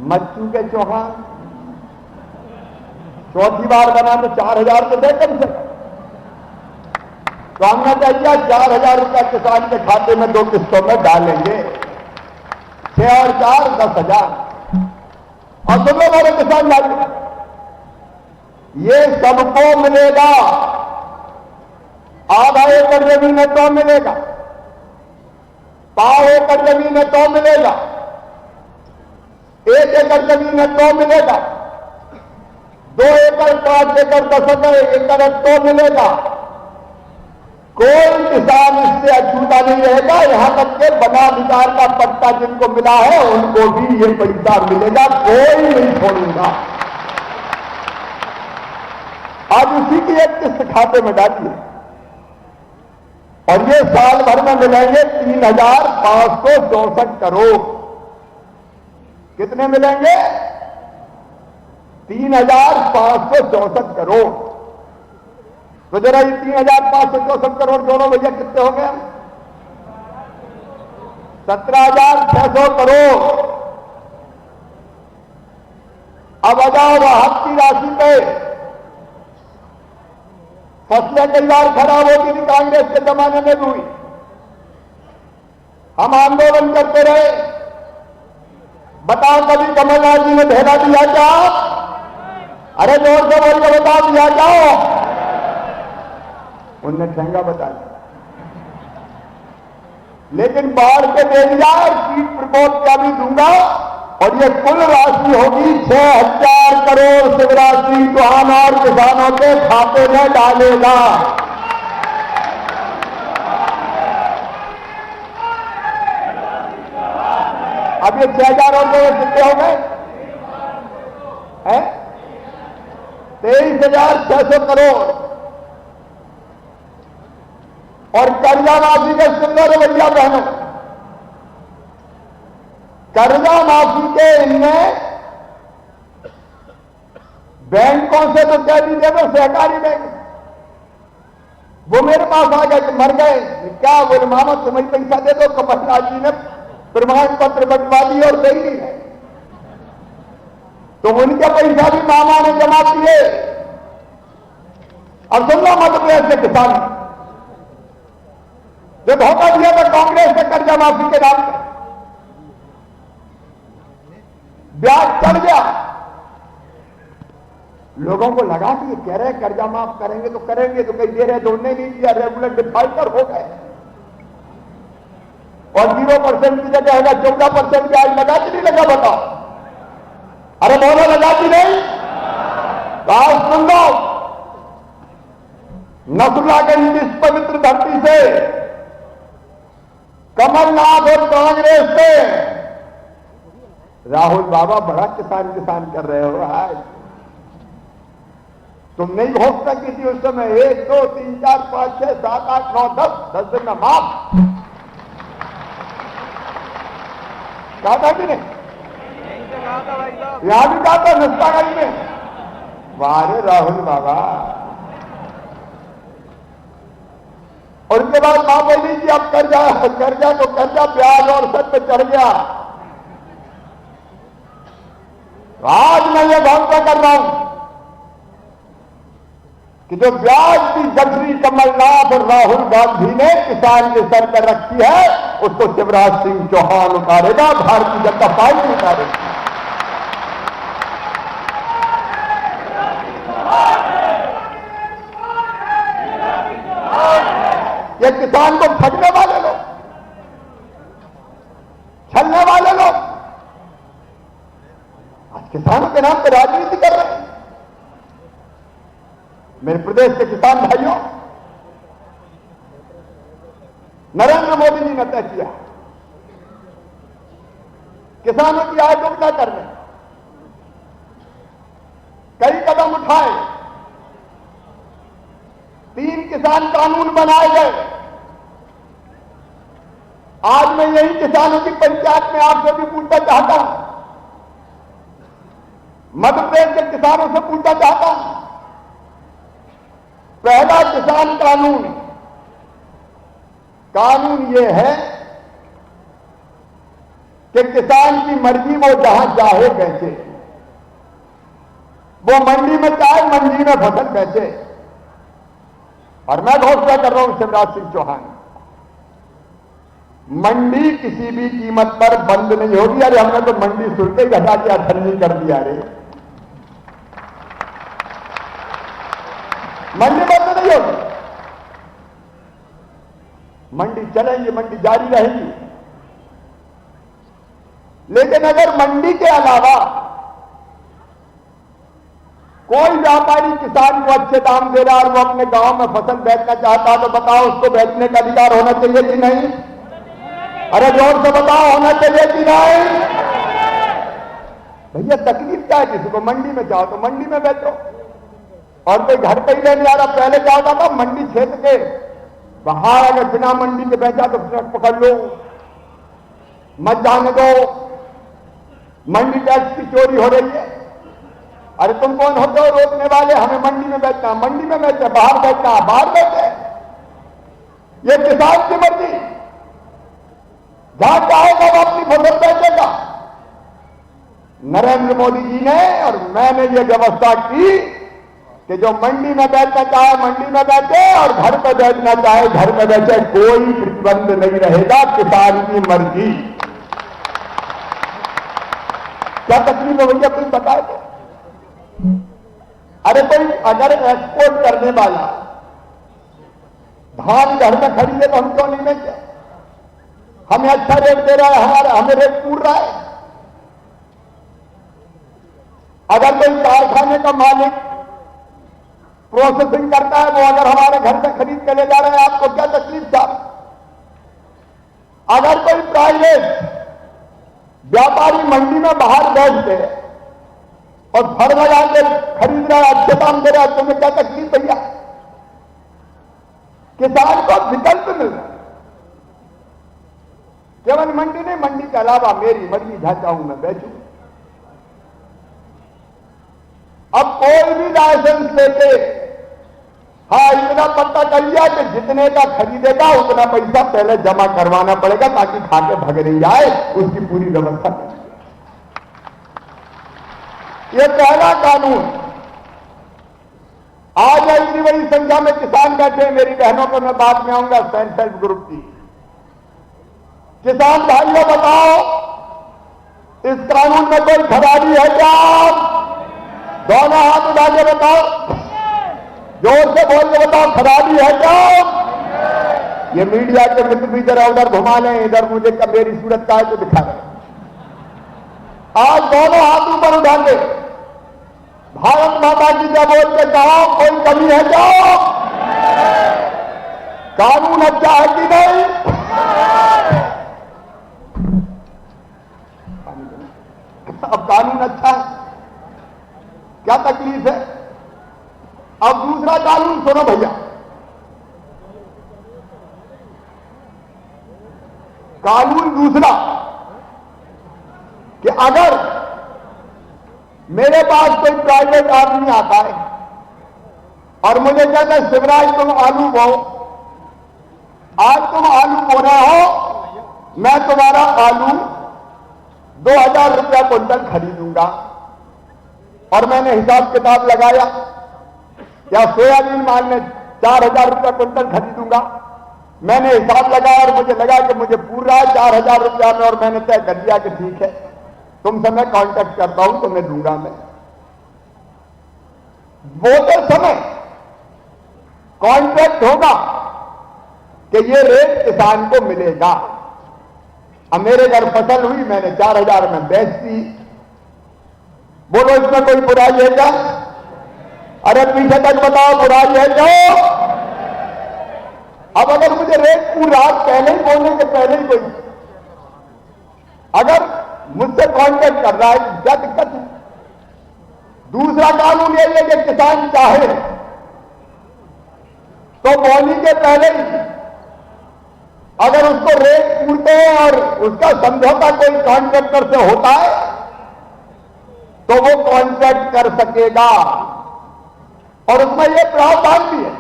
मच्छू के चौहान चौथी बार बना तो 4,000 तो दे कम से कम। तो हमने चाहिए 4,000 रुपया किसान के खाते में 2 किस्तों में डालेंगे, 6 और 4 10,000। और सुनो मेरे किसान भाई, ये सबको मिलेगा। आधा एकड़ जमीन है तो मिलेगा, 5 एकड़ जमीन है तो मिलेगा, 1 एकड़ जमीन है तो मिलेगा, 2 एकड़ 5 एकड़ 10 एकड़ है तो मिलेगा। कोई किसान इससे अछूता नहीं रहेगा। यहां तक के वनाधिकार का पट्टा जिनको मिला है उनको भी ये पैसा मिलेगा, कोई नहीं छोड़ूंगा। आज उसी की एक किस्त खाते में डालिए और ये साल भर में मिलेंगे 3,564 करोड़। कितने मिलेंगे? 3,564 करोड़। तो जरा ये 3,564 करोड़ जोड़ो भैया, कितने हो गए? 17,600 करोड़। अब अदा राहत की राशि पे फसलें कई बार खराब होती थी, कांग्रेस के जमाने में भी हुई। हम आंदोलन करते रहे। बताओ कभी कमलनाथ जी ने धैर्य दिया क्या? अरे जोर से बोल के बता दिया जाओ। उनने ठेंगा बता दिया। लेकिन बाढ़ के दे दिया, कीट प्रकोप का भी दूंगा और ये कुल राशि होगी 6,000 करोड़। शिवराज सिंह चौहान और किसानों के खाते में डालेगा। अब ये 6,000 और कितने हो गए? 23,600 करोड़। और कर्जा माफी के सुंदर भैया बहनों, कर्जा माफी के इनमें बैंकों से तो कह दीजिए, वो सहकारी बैंक, वो मेरे पास आ गए कि मर गए क्या? बोले मामा तुम्हें पैसा दे दो। कमलनाथ जी ने प्रमाण पत्र बंटवा दिए और दे ही नहीं है। तो उनके पैसा भी मामा ने जमा किए। और सुन लो मध्य प्रदेश के किसान जो धोखा दिया था कांग्रेस ने कर्जा माफी के नाम पर, ब्याज चढ़ गया। लोगों को लगा कि ये कह रहे हैं कर्जा माफ करेंगे तो करेंगे, तो कहीं दे रहे तो उन्हें नहीं दिया, रेगुलर डिफॉल्टर हो गए। और 0% की जगह है 14% ब्याज लगा कि नहीं लगा बताओ? अरे बोलो लगा कि नहीं? बात सुन लो, नसरुल्लाहगंज की इस पवित्र धरती से कमलनाथ और कांग्रेस से राहुल बाबा बड़ा किसान कर रहे हो आज। तुम नहीं घोषणा की थी उस समय 1, 2, 3, 4, 5, 6, 7, 8, 9, 10 दिन में माफ कहा था कि नहीं? यहां भी कहा था नसरुल्लाहगंज में। वारे राहुल बाबा। और उसके बाद मां बोली कि अब कर्जा ब्याज और सब पे चढ़ गया। आज मैं ये घोषणा कर रहा हूं कि जो ब्याज की गठरी कमलनाथ और राहुल गांधी ने किसान के सर पर रखी है, उसको शिवराज सिंह चौहान उतारेगा, भारतीय जनता पार्टी उतारेगी। ये किसान को ठगने वाले लोग, छलने वाले लोग आज किसानों के नाम पर राजनीति कर रहे हैं। मेरे प्रदेश के किसान भाइयों, नरेंद्र मोदी जी ने तय किया किसानों की आय दोगुना करने, कई कदम उठाए, 3 किसान कानून बनाए गए। आज मैं यही किसानों की पंचायत में आपसे भी पूछना चाहता हूं, मध्य प्रदेश के किसानों से पूछना चाहता हूं, पहला किसान कानून यह है कि किसान की मर्जी वो जहां चाहे बेचे, वो मंडी में चाहे मंडी में फसल बेचे। और मैं घोषणा कर रहा हूं शिवराज सिंह चौहान, मंडी किसी भी कीमत पर बंद नहीं होगी। अरे हमने तो मंडी शुल्क ही घटा के अठन्नी कर दिया। रे मंडी बंद नहीं होगी, मंडी चलेगी, मंडी जारी रहेगी। लेकिन अगर मंडी के अलावा कोई व्यापारी किसान को अच्छे दाम दे रहा और वो अपने गांव में फसल बेचना चाहता तो बताओ उसको बेचने का अधिकार होना चाहिए कि नहीं? अरे जोर से बताओ, होना चाहिए कि नहीं? भैया तकलीफ क्या है? किसी को मंडी में जाओ तो मंडी में बेचो, और कोई घर पे ही लेने आ रहा। पहले क्या होता था, मंडी क्षेत्र के बाहर अगर बिना मंडी के बेचा तो ट्रक पकड़ लो, मत जाने दो, मंडी टैक्स की चोरी हो रही है। अरे तुम कौन होते हो रोकने वाले? हमें मंडी में बेचना, मंडी में बेचे, बाहर बेचना, बाहर बेचे। ये किसान की मर्जी, जहां चाहेगा वो अपनी फसल बेचेगा। नरेंद्र मोदी जी ने और मैंने ये व्यवस्था की कि जो मंडी में बेचना चाहे मंडी में बेचे और घर पर बेचना चाहे घर में बेचे, कोई प्रतिबंध नहीं रहेगा, किसान की मर्जी। क्या तकलीफ है भैया कोई बताए तो? अरे कोई अगर एक्सपोर्ट करने वाला धान घर में खरीदे तो हम क्यों नहीं बेचे? हमें अच्छा रेट दे रहा है, हमें रेट पूछ रहा है। अगर कोई कारखाने का मालिक प्रोसेसिंग करता है, वो अगर हमारे घर से खरीद के ले जा रहे हैं, आपको क्या तकलीफ था? अगर कोई प्राइवेट व्यापारी मंडी में बाहर बेच दे और घर में जाके खरीद रहा है, अच्छे दाम दे रहा है, तुम्हें क्या तकलीफ भैया? किसान को विकल्प मिल रहा है, केवल मंडी नहीं, मंडी के अलावा मेरी मर्जी, जहां चाहूं मैं बेचूं। अब कोई भी लाइसेंस लेके हाँ इतना पता कर लिया कि जितने का खरीदेगा उतना पैसा पहले जमा करवाना पड़ेगा ताकि खाके भग नहीं जाए, उसकी पूरी व्यवस्था कर। ये पहला कानून, आज इतनी बड़ी संख्या में किसान बैठे हैं। मेरी बहनों को मैं बाद में आऊंगा, सेल्फ हेल्प ग्रुप की। किसान भाइयों बताओ, इस कानून में कोई खराबी है क्या? दोनों हाथ उठा के बताओ, जोर से बोल के बताओ, खराबी है क्या? ये मीडिया के मित्र भी इधर उधर घुमा लें, इधर मुझे मेरी सूरत का है तो दिखा रहे। आज दोनों हाथ ऊपर उठा के भारत माता की जय बोल के कहा, कोई कमी है क्या? कानून अच्छा है कि नहीं? अब कानून अच्छा है, क्या तकलीफ है? अब दूसरा कानून सुनो भैया, कानून दूसरा कि अगर मेरे पास कोई प्राइवेट आदमी आता है और मुझे कहता है शिवराज तुम आलू बोओ, आज तुम आलू बो रहे हो, मैं तुम्हारा आलू 2000 रुपया क्विंटल खरीदूंगा, और मैंने हिसाब किताब लगाया, या सोयाबीन मान लें 4000 रुपया क्विंटल खरीदूंगा, मैंने हिसाब लगाया और मुझे लगा कि मुझे पूरा 4000 रुपया में, और मैंने तय कर दिया कि ठीक है तुमसे मैं कांटेक्ट करता हूं, तुम्हें दूंगा मैं। बोते समय कॉन्ट्रैक्ट होगा कि ये रेट किसान को मिलेगा। अब मेरे घर फसल हुई, मैंने 4000 में बेच दी, बोलो इसमें कोई बुराई है क्या? अरे पीछे तक बताओ, बुराई है क्या? अब अगर मुझे रेट पूरा पहले ही बोलने के पहले ही कोई अगर मुझसे कांटेक्ट कर रहा है, क्या दिक्कत है? दूसरा कानून यही है कि किसान चाहे तो बोली के पहले ही अगर उसको रेट पूछते हैं और उसका समझौता कोई कॉन्ट्रैक्टर से होता है तो वो कॉन्ट्रैक्ट कर सकेगा। और उसमें यह प्रावधान भी है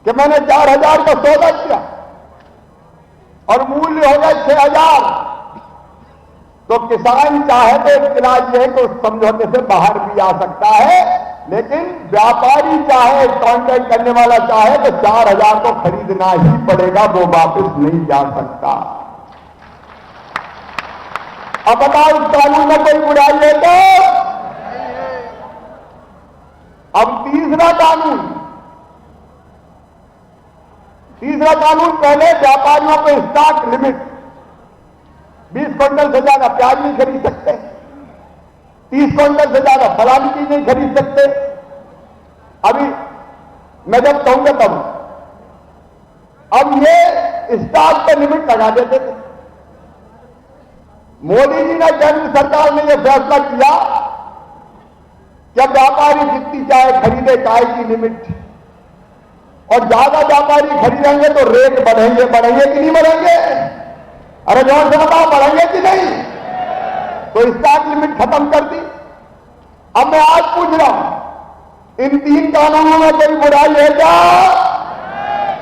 कि मैंने 4000 का सौदा किया और मूल्य होगा 6000, तो किसान चाहे तो एक इलाज है कि उस समझौते से बाहर भी आ सकता है, लेकिन व्यापारी चाहे, कॉन्ट्रैक्ट करने वाला चाहे तो 4000 को खरीदना ही पड़ेगा, वो वापस नहीं जा सकता। अब बताओ इस कानून में कोई बुराई है तो? अब तीसरा कानून पहले व्यापारियों को स्टॉक लिमिट 20 क्विंटल से ज्यादा प्याज नहीं खरीद सकते, 30 क्विंटल से ज्यादा फलानी चीज नहीं खरीद सकते। अभी मैं जब कहूंगा तब, अब ये स्टॉक पे लिमिट लगा देते थे। मोदी जी ने, केंद्र सरकार ने यह फैसला किया कि अब व्यापारी जितनी चाहे खरीदे, काय की लिमिट, और ज्यादा व्यापारी खरीदेंगे तो रेट बढ़ेंगे कि नहीं बढ़ेंगे? अरे जोर से बताओ, बढ़ेंगे कि नहीं? तो स्टॉक लिमिट खत्म कर दी। अब मैं आज पूछ रहा हूं, इन 3 कानूनों में कोई बुराई है क्या?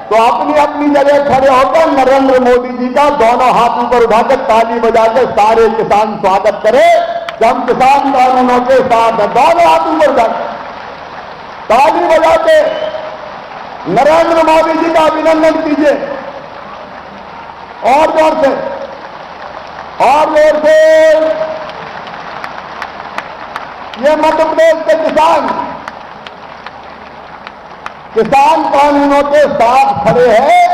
तो अपनी अपनी जगह खड़े होकर नरेंद्र मोदी जी का दोनों हाथ ऊपर उठाकर ताली बजा के सारे किसान स्वागत करें कि हम किसान कानूनों के साथ हैं। दोनों हाथ ऊपर उठाकर ताली बजा के नरेंद्र मोदी जी का अभिनंदन कीजिए, और जोर से, और जोर से। ये मध्य प्रदेश के किसान कानूनों के साथ खड़े हैं,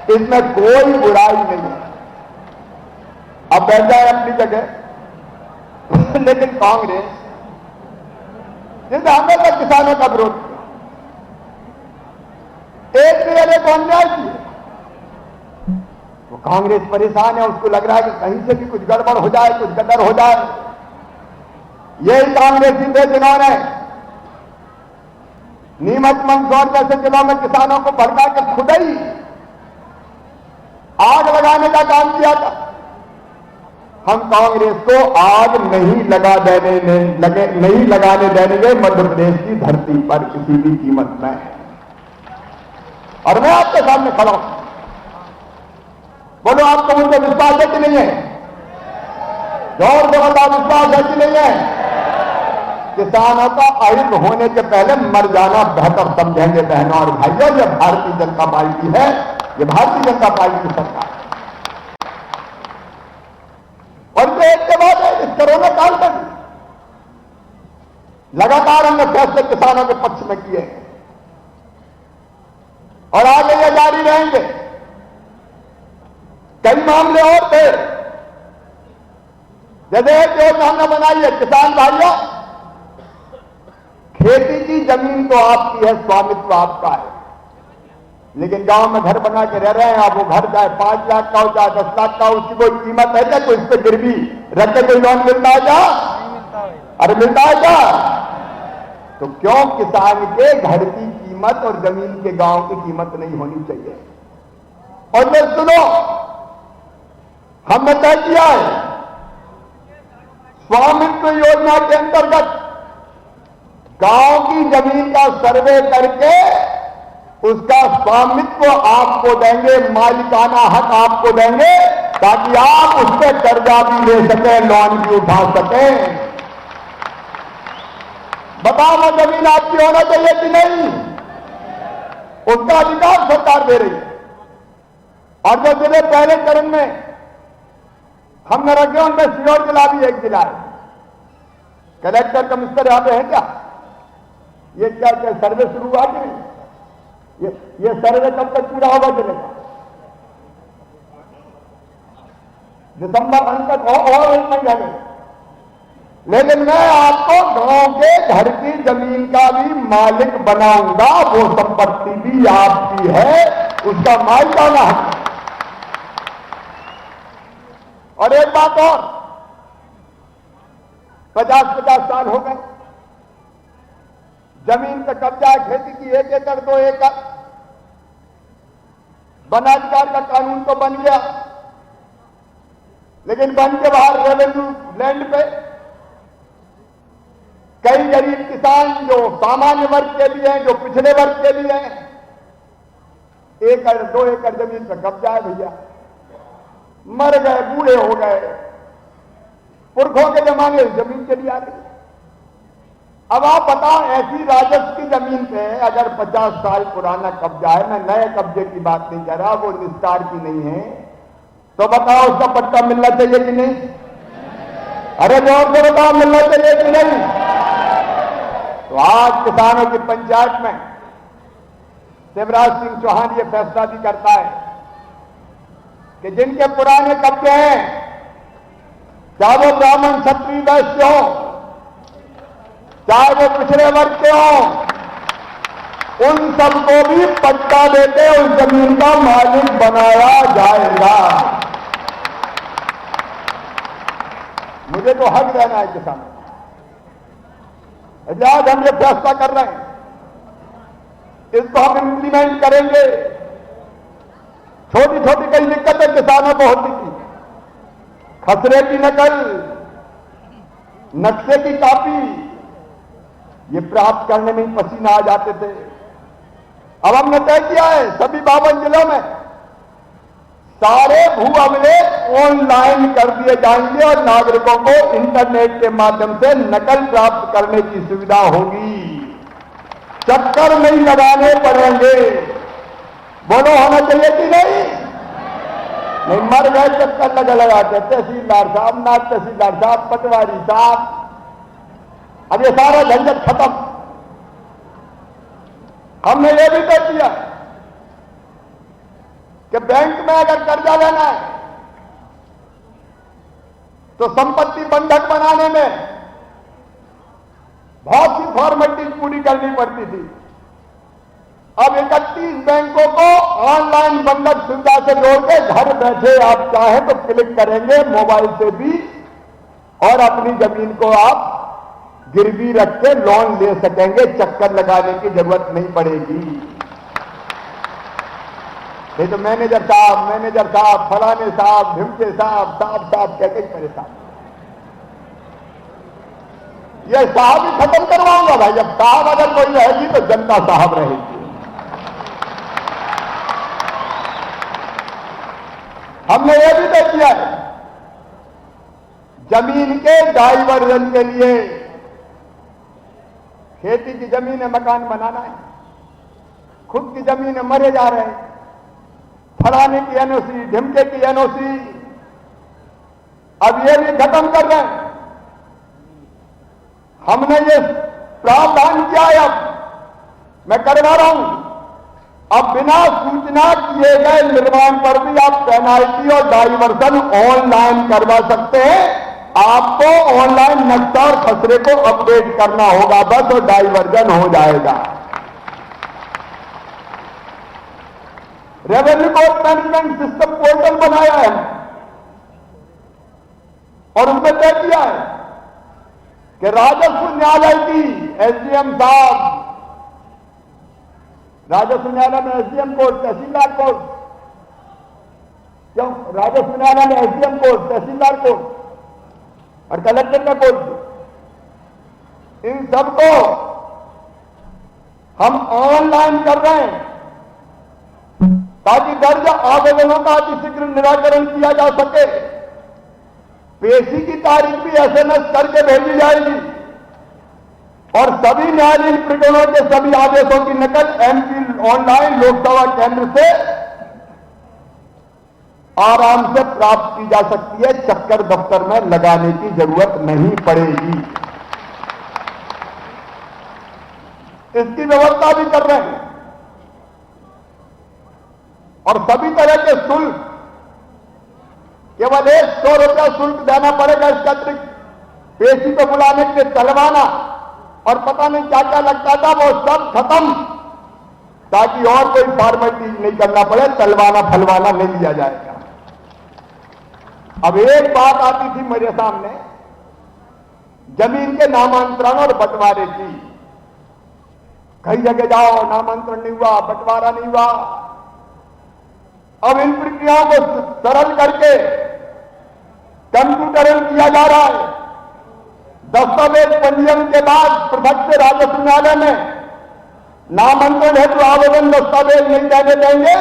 इसमें कोई बुराई नहीं है। अब बैठ जाए अपनी जगह। लेकिन कांग्रेस, जिसने हमेशा किसानों का विरोध किया, एक मेरे को अन्याय किया, तो कांग्रेस परेशान है, उसको लग रहा है कि कहीं से भी कुछ गड़बड़ हो जाए, कुछ गड़बड़ हो जाए। यही कांग्रेसी थे जिन्होंने नीमच मंदसौर जैसे जिलों में किसानों को भड़का के खुद ही आग लगाने का काम किया था। हम कांग्रेस को आग नहीं लगाने देंगे मध्य प्रदेश की धरती पर किसी भी कीमत में। और मैं आपके सामने खड़ा हूं, बोलो आपको मुझे विश्वास है कि नहीं है? जोर से बताओ, विश्वास है कि नहीं है? किसानों का अहित होने के पहले मर जाना बेहतर समझेंगे बहनों और भाइयों। ये भारतीय जनता पार्टी है, ये भारतीय जनता पार्टी की सरकार है। और ये एक के बाद है, इस कोरोना काल में लगातार हमने फैसले किसानों के पक्ष में किए हैं और आगे ये जारी रहेंगे। कई मामले और थे, जैसे एक योजना हमने बनाई है, किसान भाइयों खेती की जमीन तो आपकी है, स्वामित्व आपका है, लेकिन गांव में घर बना के रह रहे हैं आप, वो घर चाहे 5 लाख का हो चाहे 10 लाख का, उसकी कोई कीमत है क्या? तो इस पर गिरवी रख के कोई लोन मिलता है क्या? अरे मिलता है क्या? तो क्यों किसान के घर की कीमत और जमीन के गांव की कीमत नहीं होनी चाहिए? और मैं सुनो, हमने तय किया है स्वामित्व योजना के अंतर्गत गांव की जमीन का सर्वे करके उसका स्वामित्व आपको देंगे, मालिकाना हक आपको देंगे, ताकि आप उस पर कर्जा भी ले सकें, लोन भी उठा सकें। बताओ वो जमीन आपकी होना चाहिए कि नहीं? उसका अधिकार सरकार दे रही है। और जो जिले पहले चरण में हमने रखे उनमें सीहोर जिला भी एक जिला है। कलेक्टर कमिश्नर यहां पे है क्या? ये क्या सर्वे शुरू हुआ कि नहीं? ये सर्वे कब तक पूरा होगा जिले का? दिसंबर अंत तक और एक महीने में। लेकिन मैं आपको गांव के घर की जमीन का भी मालिक बनाऊंगा, वो संपत्ति भी आपकी है, उसका मालिकाना हक। और एक बात और, 50-50 साल हो गए, जमीन पे कब्जा है, खेती की 1 एकड़ 2 एकड़, वनाधिकार का कानून तो बन गया, लेकिन बन के बाहर रेवेन्यू लैंड पे कई गरीब किसान जो सामान्य वर्ग के भी हैं, जो पिछड़े वर्ग के भी हैं, 1 एकड़ 2 एकड़ जमीन पे कब्जा है भैया। मर गए, बूढ़े हो गए, पुरखों के जमाने जमीन चली आ रही। अब आप बताओ, ऐसी राजस्व की जमीन पे अगर 50 साल पुराना कब्जा है, मैं नए कब्जे की बात नहीं कर रहा, वो निस्तार की नहीं है, तो बताओ उसका पट्टा मिलना चाहिए कि नहीं? अरे जोर से बताओ, मिलना चाहिए कि नहीं? तो आज किसानों की पंचायत में शिवराज सिंह चौहान ये फैसला भी करता है कि जिनके पुराने कब्जे हैं, चाहे वो ब्राह्मण क्षत्रिय वैश्य हो, चाहे वो पिछड़े वर्ग के हो, उन सबको भी पट्टा देके उस जमीन का मालिक बनाया जाएगा। मुझे तो हक देना है किसानों, आज हम ये फैसला कर रहे हैं, इसको हम इंप्लीमेंट करेंगे। छोटी छोटी कई दिक्कतें किसानों को होती थी, खसरे की नकल, नक्शे की कॉपी, ये प्राप्त करने में ही पसीना आ जाते थे। अब हमने तय किया है सभी 52 जिलों में सारे भू अभिलेख ऑनलाइन कर दिए जाएंगे और नागरिकों को इंटरनेट के माध्यम से नकल प्राप्त करने की सुविधा होगी, चक्कर नहीं लगाने पड़ेंगे। बोलो होना चाहिए कि नहीं? नहीं, मर गए चक्कर लगा के, तहसीलदार साहब, नायब तहसीलदार साहब, पटवारी साहब, अब ये सारा झंझट खत्म। हमने ये भी तय किया कि बैंक में अगर कर्जा लेना है तो संपत्ति बंधक बनाने में बहुत सी फॉर्मेलिटीज पूरी करनी पड़ती थी। अब 31 बैंकों को ऑनलाइन बंधक सुविधा से जोड़ के घर बैठे आप चाहें तो क्लिक करेंगे मोबाइल से भी और अपनी जमीन को आप गिरवी रख के लोन ले सकेंगे, चक्कर लगाने की जरूरत नहीं पड़ेगी। नहीं तो मैनेजर साहब, फलाने साहब, ढिमके साहब कहते ही परेशान। ये साहब ही खत्म करवाऊंगा भाई। अब साहब अगर कोई रहेगी तो जनता साहब रहेगी। हमने ये भी तय किया है जमीन के डाइवर्जन के लिए खेती की जमीन है, मकान बनाना है, खुद की जमीन है, मरे जा रहे हैं, फलाने की एनओसी, ढिमके की एनओसी, अब ये भी खत्म कर रहे हैं। हमने ये प्रावधान किया है, अब मैं करवा रहा हूं, अब बिना सूचना किए गए निर्माण पर भी आप पेनाल्टी और डाइवर्सन ऑनलाइन करवा सकते हैं। आपको ऑनलाइन नक्शा और खसरे को अपडेट करना होगा बस, और डाइवर्जन हो जाएगा। Revenue court management system portal बनाया है और उसमें तय किया है कि राजस्व न्यायालय की एसडीएम साहब, राजस्व न्यायालय में एसडीएम कोर्ट, तहसीलदार कोर्ट, क्यों राजस्व न्यायालय में एसडीएम कोर्ट, तहसीलदार कोर्ट और कलेक्टर का कोर्ट, इन सबको हम ऑनलाइन कर रहे हैं ताकि दर्ज आवेदनों का अतिशीघ्र निराकरण किया जा सके। पेशी की तारीख भी एसएमएस करके भेजी जाएगी और सभी न्यायालयीन प्रकरणों के सभी आदेशों की नकल एमपी ऑनलाइन लोकसभा केंद्र से आराम से प्राप्त की जा सकती है। चक्कर दफ्तर में लगाने की जरूरत नहीं पड़ेगी। इसकी व्यवस्था भी कर रहे हैं और सभी तरह के शुल्क केवल 100 रुपया शुल्क देना पड़ेगा। इसके अतिरिक्त पेशी को बुलाने के लिए चलवाना और पता नहीं क्या क्या लगता था, वो सब खत्म, ताकि और कोई फॉर्मेलिटी नहीं करना पड़े, चलवाना फलवाना नहीं लिया जाएगा। अब एक बात आती थी मेरे सामने, जमीन के नामांतरण और बंटवारे की। कई जगह जाओ, नामांतरण नहीं हुआ, बंटवारा नहीं हुआ। अब इन प्रक्रियाओं को सरल करके कंप्यूटरीकरण किया जा रहा है। दस्तावेज पंजीयन के बाद पृथक से राजस्व न्यायालय में नामांतरण हेतु आवेदन दस्तावेज नहीं देने देंगे,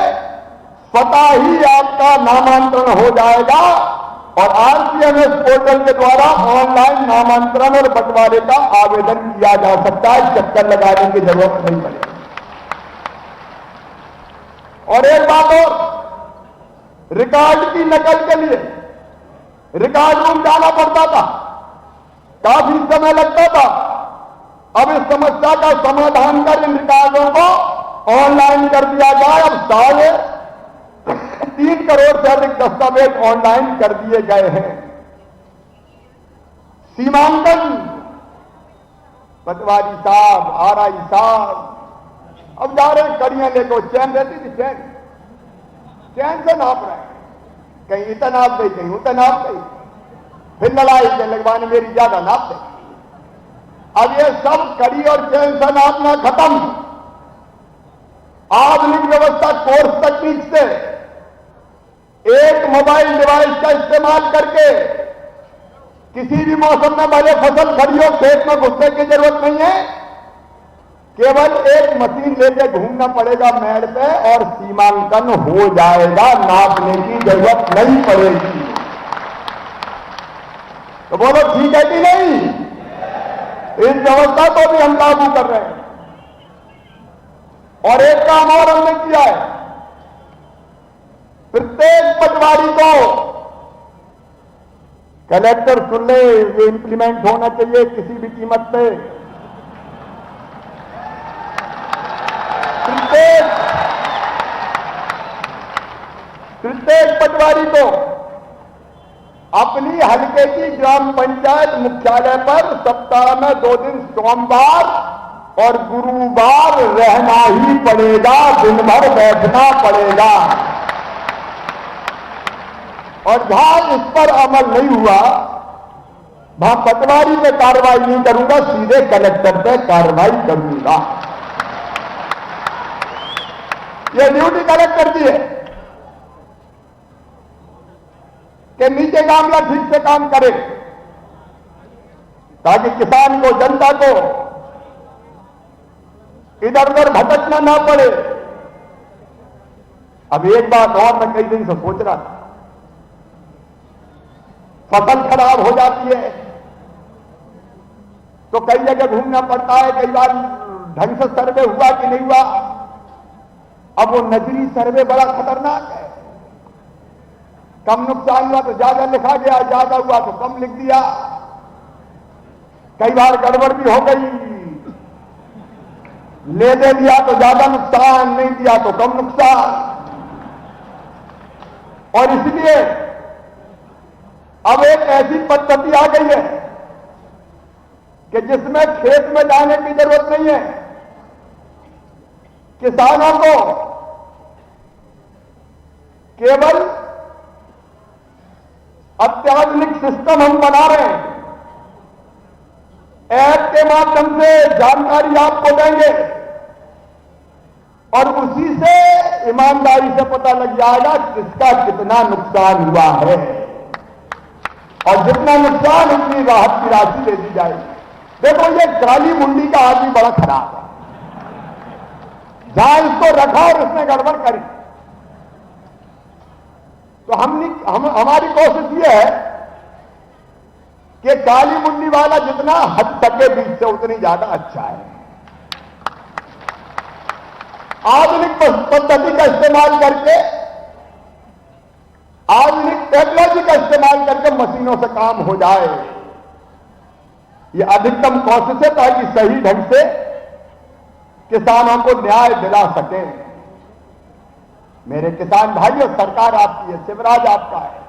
स्वतः ही आपका नामांतरण हो जाएगा और आरसीएमएस पोर्टल के द्वारा ऑनलाइन नामांतरण और बंटवारे का आवेदन किया जा सकता है। चक्कर लगाने की जरूरत नहीं पड़ेगी। और एक बात और, रिकॉर्ड की नकल के लिए रिकॉर्ड रूम जाना पड़ता था, काफी समय लगता था। अब इस समस्या का समाधान कर इन रिकॉर्डों को ऑनलाइन कर दिया जाए। अब 3.5 करोड़ से अधिक दस्तावेज ऑनलाइन कर दिए गए हैं। सीमांकन, पटवारी साहब, आरआई साहब अब जा रहे हैं कड़ियां लेकर, चैन रहती थी, चैन से नाप रहे हैं, कहीं इतना नाप गई, कहीं उतना नाप गई, फिर लड़ाई के लगवाने मेरी ज्यादा नाप दे। अब ये सब कड़ी और चैन से नापना खत्म। आधुनिक व्यवस्था कोर्स तकनीक से एक मोबाइल डिवाइस का इस्तेमाल करके किसी भी मौसम में भले फसल खड़ी हो, खेत में घुसने की जरूरत नहीं है, केवल एक मशीन लेके घूमना पड़ेगा मेड़ पे और सीमांकन हो जाएगा, नापने की जरूरत नहीं पड़ेगी। तो बोलो ठीक है कि नहीं? इस व्यवस्था को भी हम लागू कर रहे हैं। और एक काम और हमने किया है, प्रत्येक पटवारी को, कलेक्टर सुन ले, ये इंप्लीमेंट होना चाहिए किसी भी कीमत पे। प्रत्येक पटवारी को अपनी हल्के की ग्राम पंचायत मुख्यालय पर सप्ताह में 2 दिन सोमवार और गुरुवार रहना ही पड़ेगा, दिन भर बैठना पड़ेगा। और जहां इस पर अमल नहीं हुआ, वहां पटवारी पे कार्रवाई नहीं करूंगा, सीधे कलेक्टर पे कार्रवाई करूंगा। यह ड्यूटी कलेक्टर की है कि नीचे का अमला ठीक से काम करे, ताकि किसान को, जनता को इधर उधर भटकना ना पड़े। अब एक बात और मैं कई दिन से सोच रहा था, फसल खराब हो जाती है तो कई जगह घूमना पड़ता है, कई बार ढंग से सर्वे हुआ कि नहीं हुआ। अब वो नजरी सर्वे बड़ा खतरनाक है। कम नुकसान हुआ तो ज्यादा लिखा गया, ज्यादा हुआ तो कम लिख दिया। कई बार गड़बड़ भी हो गई, ले दे दिया तो ज्यादा नुकसान, नहीं दिया तो कम नुकसान। और इसलिए अब एक ऐसी पद्धति आ गई है कि जिसमें खेत में जाने की जरूरत नहीं है। किसानों को केवल अत्याधुनिक सिस्टम हम बना रहे हैं, ऐप के माध्यम से जानकारी आपको देंगे और उसी से ईमानदारी से पता लग जाएगा किसका कितना नुकसान हुआ है, और जितना नुकसान उतनी राहत की राशि दे दी जाएगी। देखो, ये काली मुंडी का आदमी बड़ा खराब है। जहां इसको रखा और उसने गड़बड़ करी, तो हमारी कोशिश यह है कि काली मुंडी वाला जितना हद सके बीच से उतनी ज्यादा अच्छा है। आधुनिक पद्धति का इस्तेमाल करके, आधुनिक टेक्नोलॉजी का इस्तेमाल करके मशीनों से काम हो जाए, ये अधिकतम कोशिश है ताकि सही ढंग से किसानों को न्याय दिला सके। मेरे किसान भाइयों, सरकार आपकी है, शिवराज आपका है,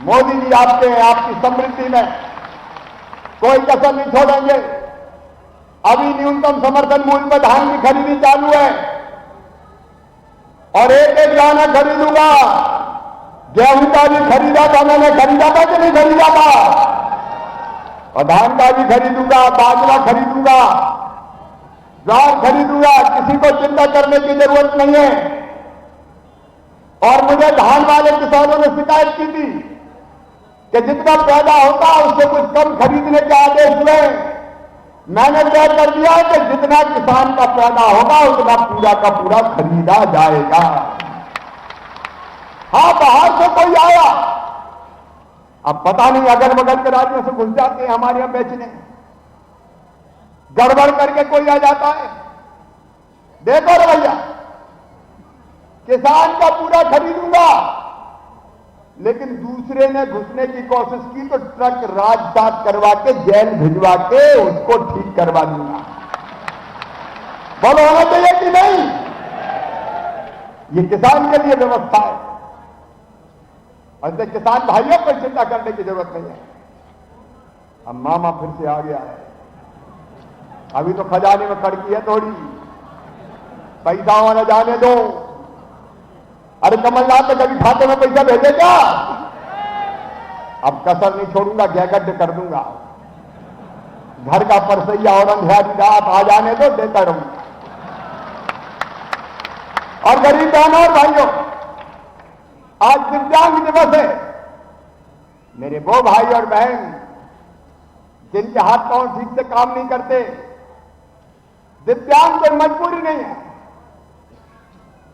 मोदी जी आपके हैं। आपकी समृद्धि में कोई कसर नहीं छोड़ेंगे। अभी न्यूनतम समर्थन मूल्य पर धान की खरीदी चालू है और एक दाना खरीदूंगा। गेहूं का भी खरीदा था मैंने, खरीदा था कि नहीं खरीदा था, और धान का भी खरीदूंगा, बाजरा खरीदूंगा, ज्वार खरीदूंगा। किसी को चिंता करने की जरूरत नहीं है। और मुझे धान वाले किसानों ने शिकायत की थी कि जितना पैदा होता उससे कुछ कम खरीदने के आदेश हुए। मैंने तय कर दिया कि जितना किसान का पैदा होगा उतना पूरा का पूरा खरीदा जाएगा। हाँ, बाहर से कोई आया, अब पता नहीं अगल बगल के राज्यों से घुस जाते हैं हमारे यहां बेचने, गड़बड़ करके कोई आ जाता है। देखो रवैया, किसान का पूरा खरीदूंगा, लेकिन दूसरे ने घुसने की कोशिश की तो ट्रक राजसात करवा के, जेल भिजवा के उसको ठीक करवा दूंगा। बोलो, होना चाहिए कि नहीं? ये किसान के लिए व्यवस्था है। और किसान भाइयों को चिंता करने की जरूरत नहीं है। अब मामा फिर से आ गया है। अभी तो खजाने में कड़की है थोड़ी, पैसा वाला जाने दो। अरे कमलनाथ ने कभी खाते में पैसा भेजे क्या? अब कसर नहीं छोड़ूंगा, गैगड्ढ कर दूंगा। घर का परसैया और अंधेरी रात आ जाने दो, देता रहूंगा। और गरीब बहनों और भाइयों, आज दिव्यांग दिवस है। मेरे वो भाई और बहन जिनके हाथ पांव ठीक से काम नहीं करते, दिव्यांग कोई मजबूरी नहीं है,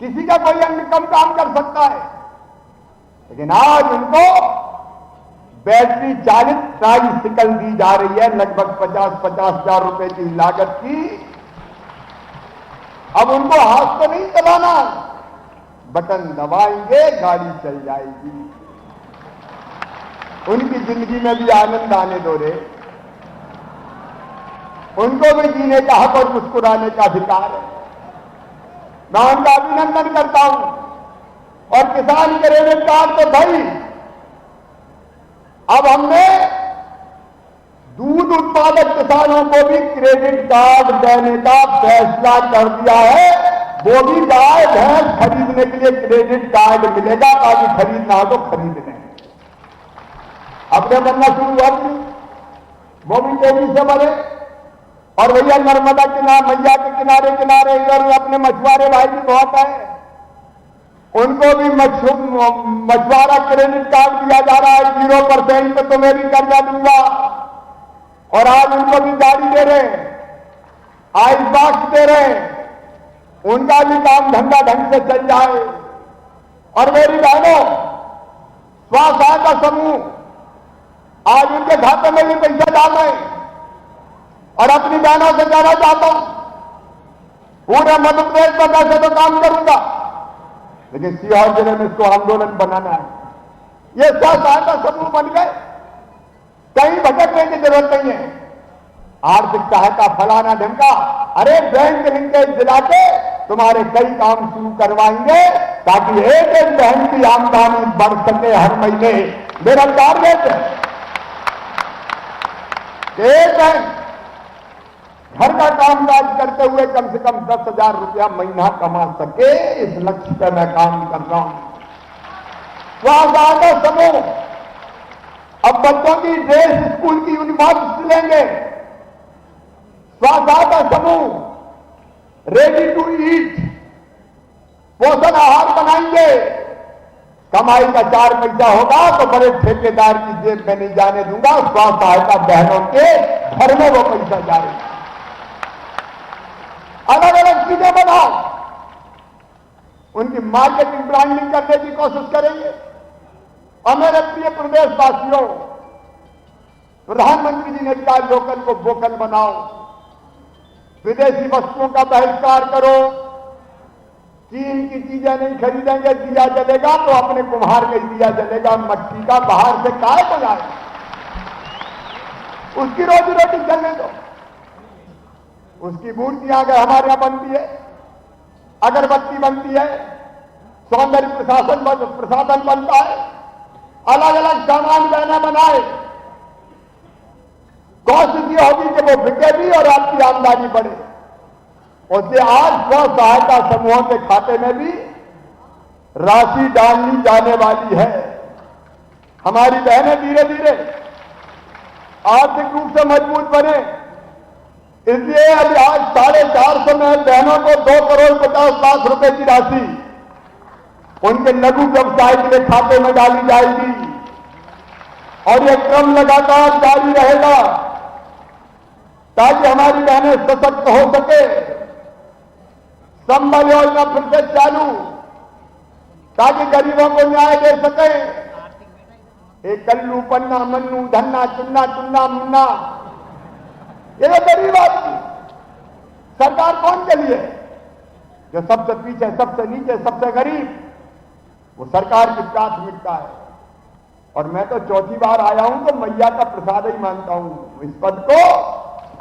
किसी का कोई अंग कम काम कर सकता है, लेकिन आज उनको बैटरी चालित ट्राइसिकल दी जा रही है, लगभग 50-50 हजार रुपए की लागत की। अब उनको हाथ तो नहीं चलाना, बटन दबाएंगे, गाड़ी चल जाएगी। उनकी जिंदगी में भी आनंद आने दो रे, उनको भी जीने का हक और मुस्कुराने का अधिकार है। मैं उनका अभिनंदन करता हूं। और किसान क्रेडिट कार्ड तो भाई, अब हमने दूध उत्पादक किसानों को भी क्रेडिट कार्ड देने का फैसला कर दिया है। वो भी गाय भैंस खरीदने के लिए क्रेडिट कार्ड मिलेगा, ताकि खरीदना हो तो खरीद लें। अपने बनना शुरू हुआ, वो भी तेजी से बढ़े। और भैया नर्मदा किनारे, मैया के किनारे किनारे इधर अपने मछुआरे भाई भी बहुत है, उनको भी मछुआरा क्रेडिट कार्ड दिया जा रहा है। 0% पे तुम्हें भी कर्जा दूंगा। और आज उनको भी गाड़ी दे रहे हैं, आइस बॉक्स दे रहे हैं, उनका भी काम धंधा ढंग से चल जाए। और मेरी बहनों, स्व सहायता समूह आज उनके खाते में भी पैसा डाल रहे हैं। और अपनी बहनों से कहना चाहता हूं, पूरे मध्य प्रदेश में वैसे तो काम करूंगा, लेकिन सीहोर जिले में इसको आंदोलन बनाना है। ये स्व सहायता समूह बन गए, कहीं भटकने की जरूरत नहीं है। आर्थिक सहायता फलाना ढंका, अरे बैंक लिंकेज दिला के तुम्हारे कई काम शुरू करवाएंगे ताकि एक एक बहन की आमदनी बढ़ सके हर महीने। मेरा टारगेट है कि एक बहन घर का कामकाज करते हुए कम से कम 10,000 रुपया महीना कमा सके। इस लक्ष्य पर मैं काम कर रहा हूं। स्वसहायता समूह अब बच्चों की ड्रेस, स्कूल की यूनिफॉर्म सिलेंगे। स्वसहायता समूह रेडी टू ईट पोषण आहार बनाएंगे। कमाई का 4 पैसा होगा तो बड़े ठेकेदार की जेब में नहीं जाने दूंगा, स्व सहायता बहनों के घर में वो पैसा जाएगा। अलग अलग चीजें बनाओ, उनकी मार्केटिंग ब्रांडिंग करने की कोशिश करेंगे। और मेरे प्रिय प्रदेशवासियों, प्रधानमंत्री जी ने कहा लोकल को वोकल बनाओ, विदेशी वस्तुओं का बहिष्कार करो, चीन की चीजें नहीं खरीदेंगे, दिया जलेगा तो अपने कुम्हार का ही दिया जलेगा, मट्टी का बाहर से काय को जाएगा, उसकी रोजी रोटी चलने दो। उसकी मूर्तियां अगर हमारे यहां बनती है, अगरबत्ती बनती है, सौंदर्य प्रसाधन बनता है, अलग अलग सामान बहना बनाए, कोशिश ये होगी कि वो बिके भी और आपकी आमदनी बढ़े। उससे आज स्व सहायता समूहों के खाते में भी राशि डालनी जाने वाली है। हमारी बहनें धीरे धीरे आर्थिक रूप से मजबूत बने, इसलिए अभी आज 450 में बहनों को 2,50,00,000 रुपए की राशि उनके लघु व्यवसाय के लिए खाते में डाली जाएगी और यह क्रम लगातार जारी रहेगा ताकि हमारी बहनें सशक्त हो सके। संबल योजना फिर से चालू ताकि गरीबों को न्याय दे सके। एक कल्लू पन्ना मन्नू धन्ना चुन्ना चुन्ना मुन्ना, ये तो गरीब आदमी। सरकार कौन के लिए? जो सबसे पीछे, सबसे नीचे, सबसे गरीब, वो सरकार की प्राथमिकता है। और मैं तो चौथी बार आया हूं तो मैया का प्रसाद ही मानता हूं। इस पद को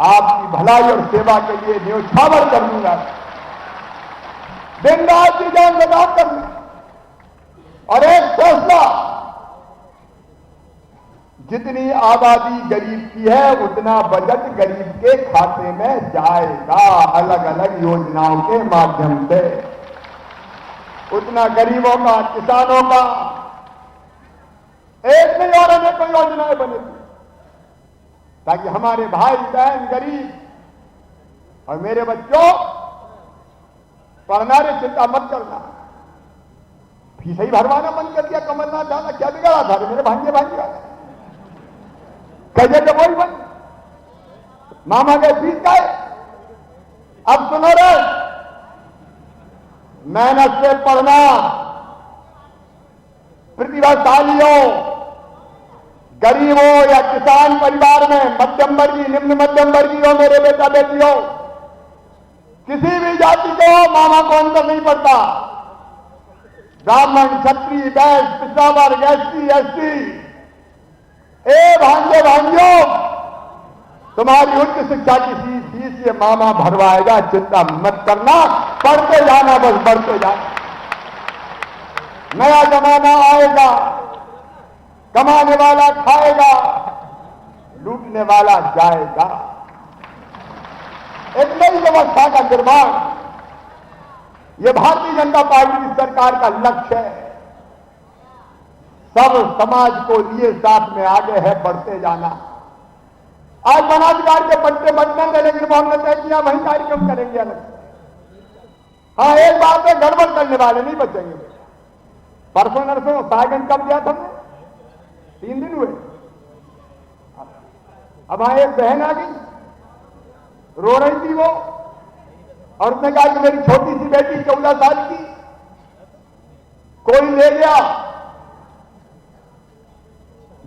आपकी भलाई और सेवा के लिए न्योछावर कर दूंगा, दिन रात की जान लगा कर। और एक फैसला, जितनी आबादी गरीब की है उतना बजट गरीब के खाते में जाएगा, अलग अलग योजनाओं के माध्यम से। उतना गरीबों का, किसानों का, एक नहीं और अनेकों योजनाएं बनेगी ताकि हमारे भाई बहन गरीब और मेरे बच्चों पढ़ना रे, चिंता मत करना। फीस ही भरवाना बंद कर दिया कमलनाथ दादा, क्या बिगड़ा था? मेरे भांजे भांजे कैसे तो वही बन मामा के फीस का है। अब सुनो रे, मेहनत से पढ़ना, प्रतिभाशालियों, गरीबों या किसान परिवार में, मध्यम वर्गीय, निम्न मध्यम वर्गीय हो मेरे बेटा बेटियों, किसी भी जाति के हो, मामा को अंतर नहीं पड़ता। ब्राह्मण, क्षत्रिय, वैश्य, पिछड़ा वर्ग, एससी, एसटी, ए भांजे भांजियों, तुम्हारी उच्च शिक्षा की फीस ये मामा भरवाएगा, चिंता मत करना। पढ़ते जाना, बस बढ़ते जाना। नया जमाना आएगा, कमाने वाला खाएगा, लूटने वाला जाएगा। एक नई व्यवस्था का निर्माण, यह भारतीय जनता पार्टी की सरकार का लक्ष्य है। सब समाज को लिए साथ में आगे है बढ़ते जाना। आज वनाधिकार के पट्टे बंटेंगे, लेकिन वो हमने तय किया वही कार्यक्रम करेंगे अलग से। हाँ, एक बात है, गड़बड़ करने वाले नहीं बचेंगे। परसों नरसों साइगन कब दिया था? 3 दिन हुए। अब हाँ, एक बहन आ गई, रो रही थी वो, और उसने कहा कि मेरी छोटी सी बेटी 14 साल की कोई ले गया।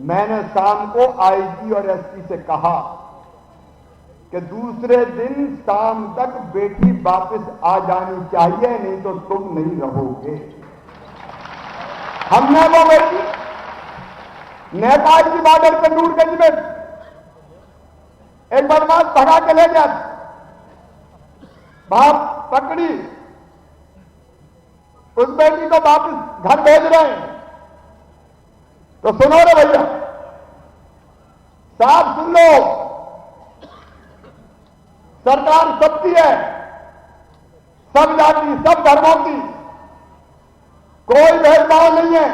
मैंने शाम को आईजी और एसपी से कहा कि दूसरे दिन शाम तक बेटी वापस आ जानी चाहिए, नहीं तो तुम नहीं रहोगे। हमने वो बेटी नेपाल की बॉर्डर पर नूरगंज में एक बदमाश भगा के ले गया, वहां पकड़ी, उस बेटी को वापस घर भेज रहे हैं। तो सुनो रे भैया, साफ सुन लो, सरकार सबकी है, सब जाति सब धर्मों की, कोई भेदभाव नहीं है।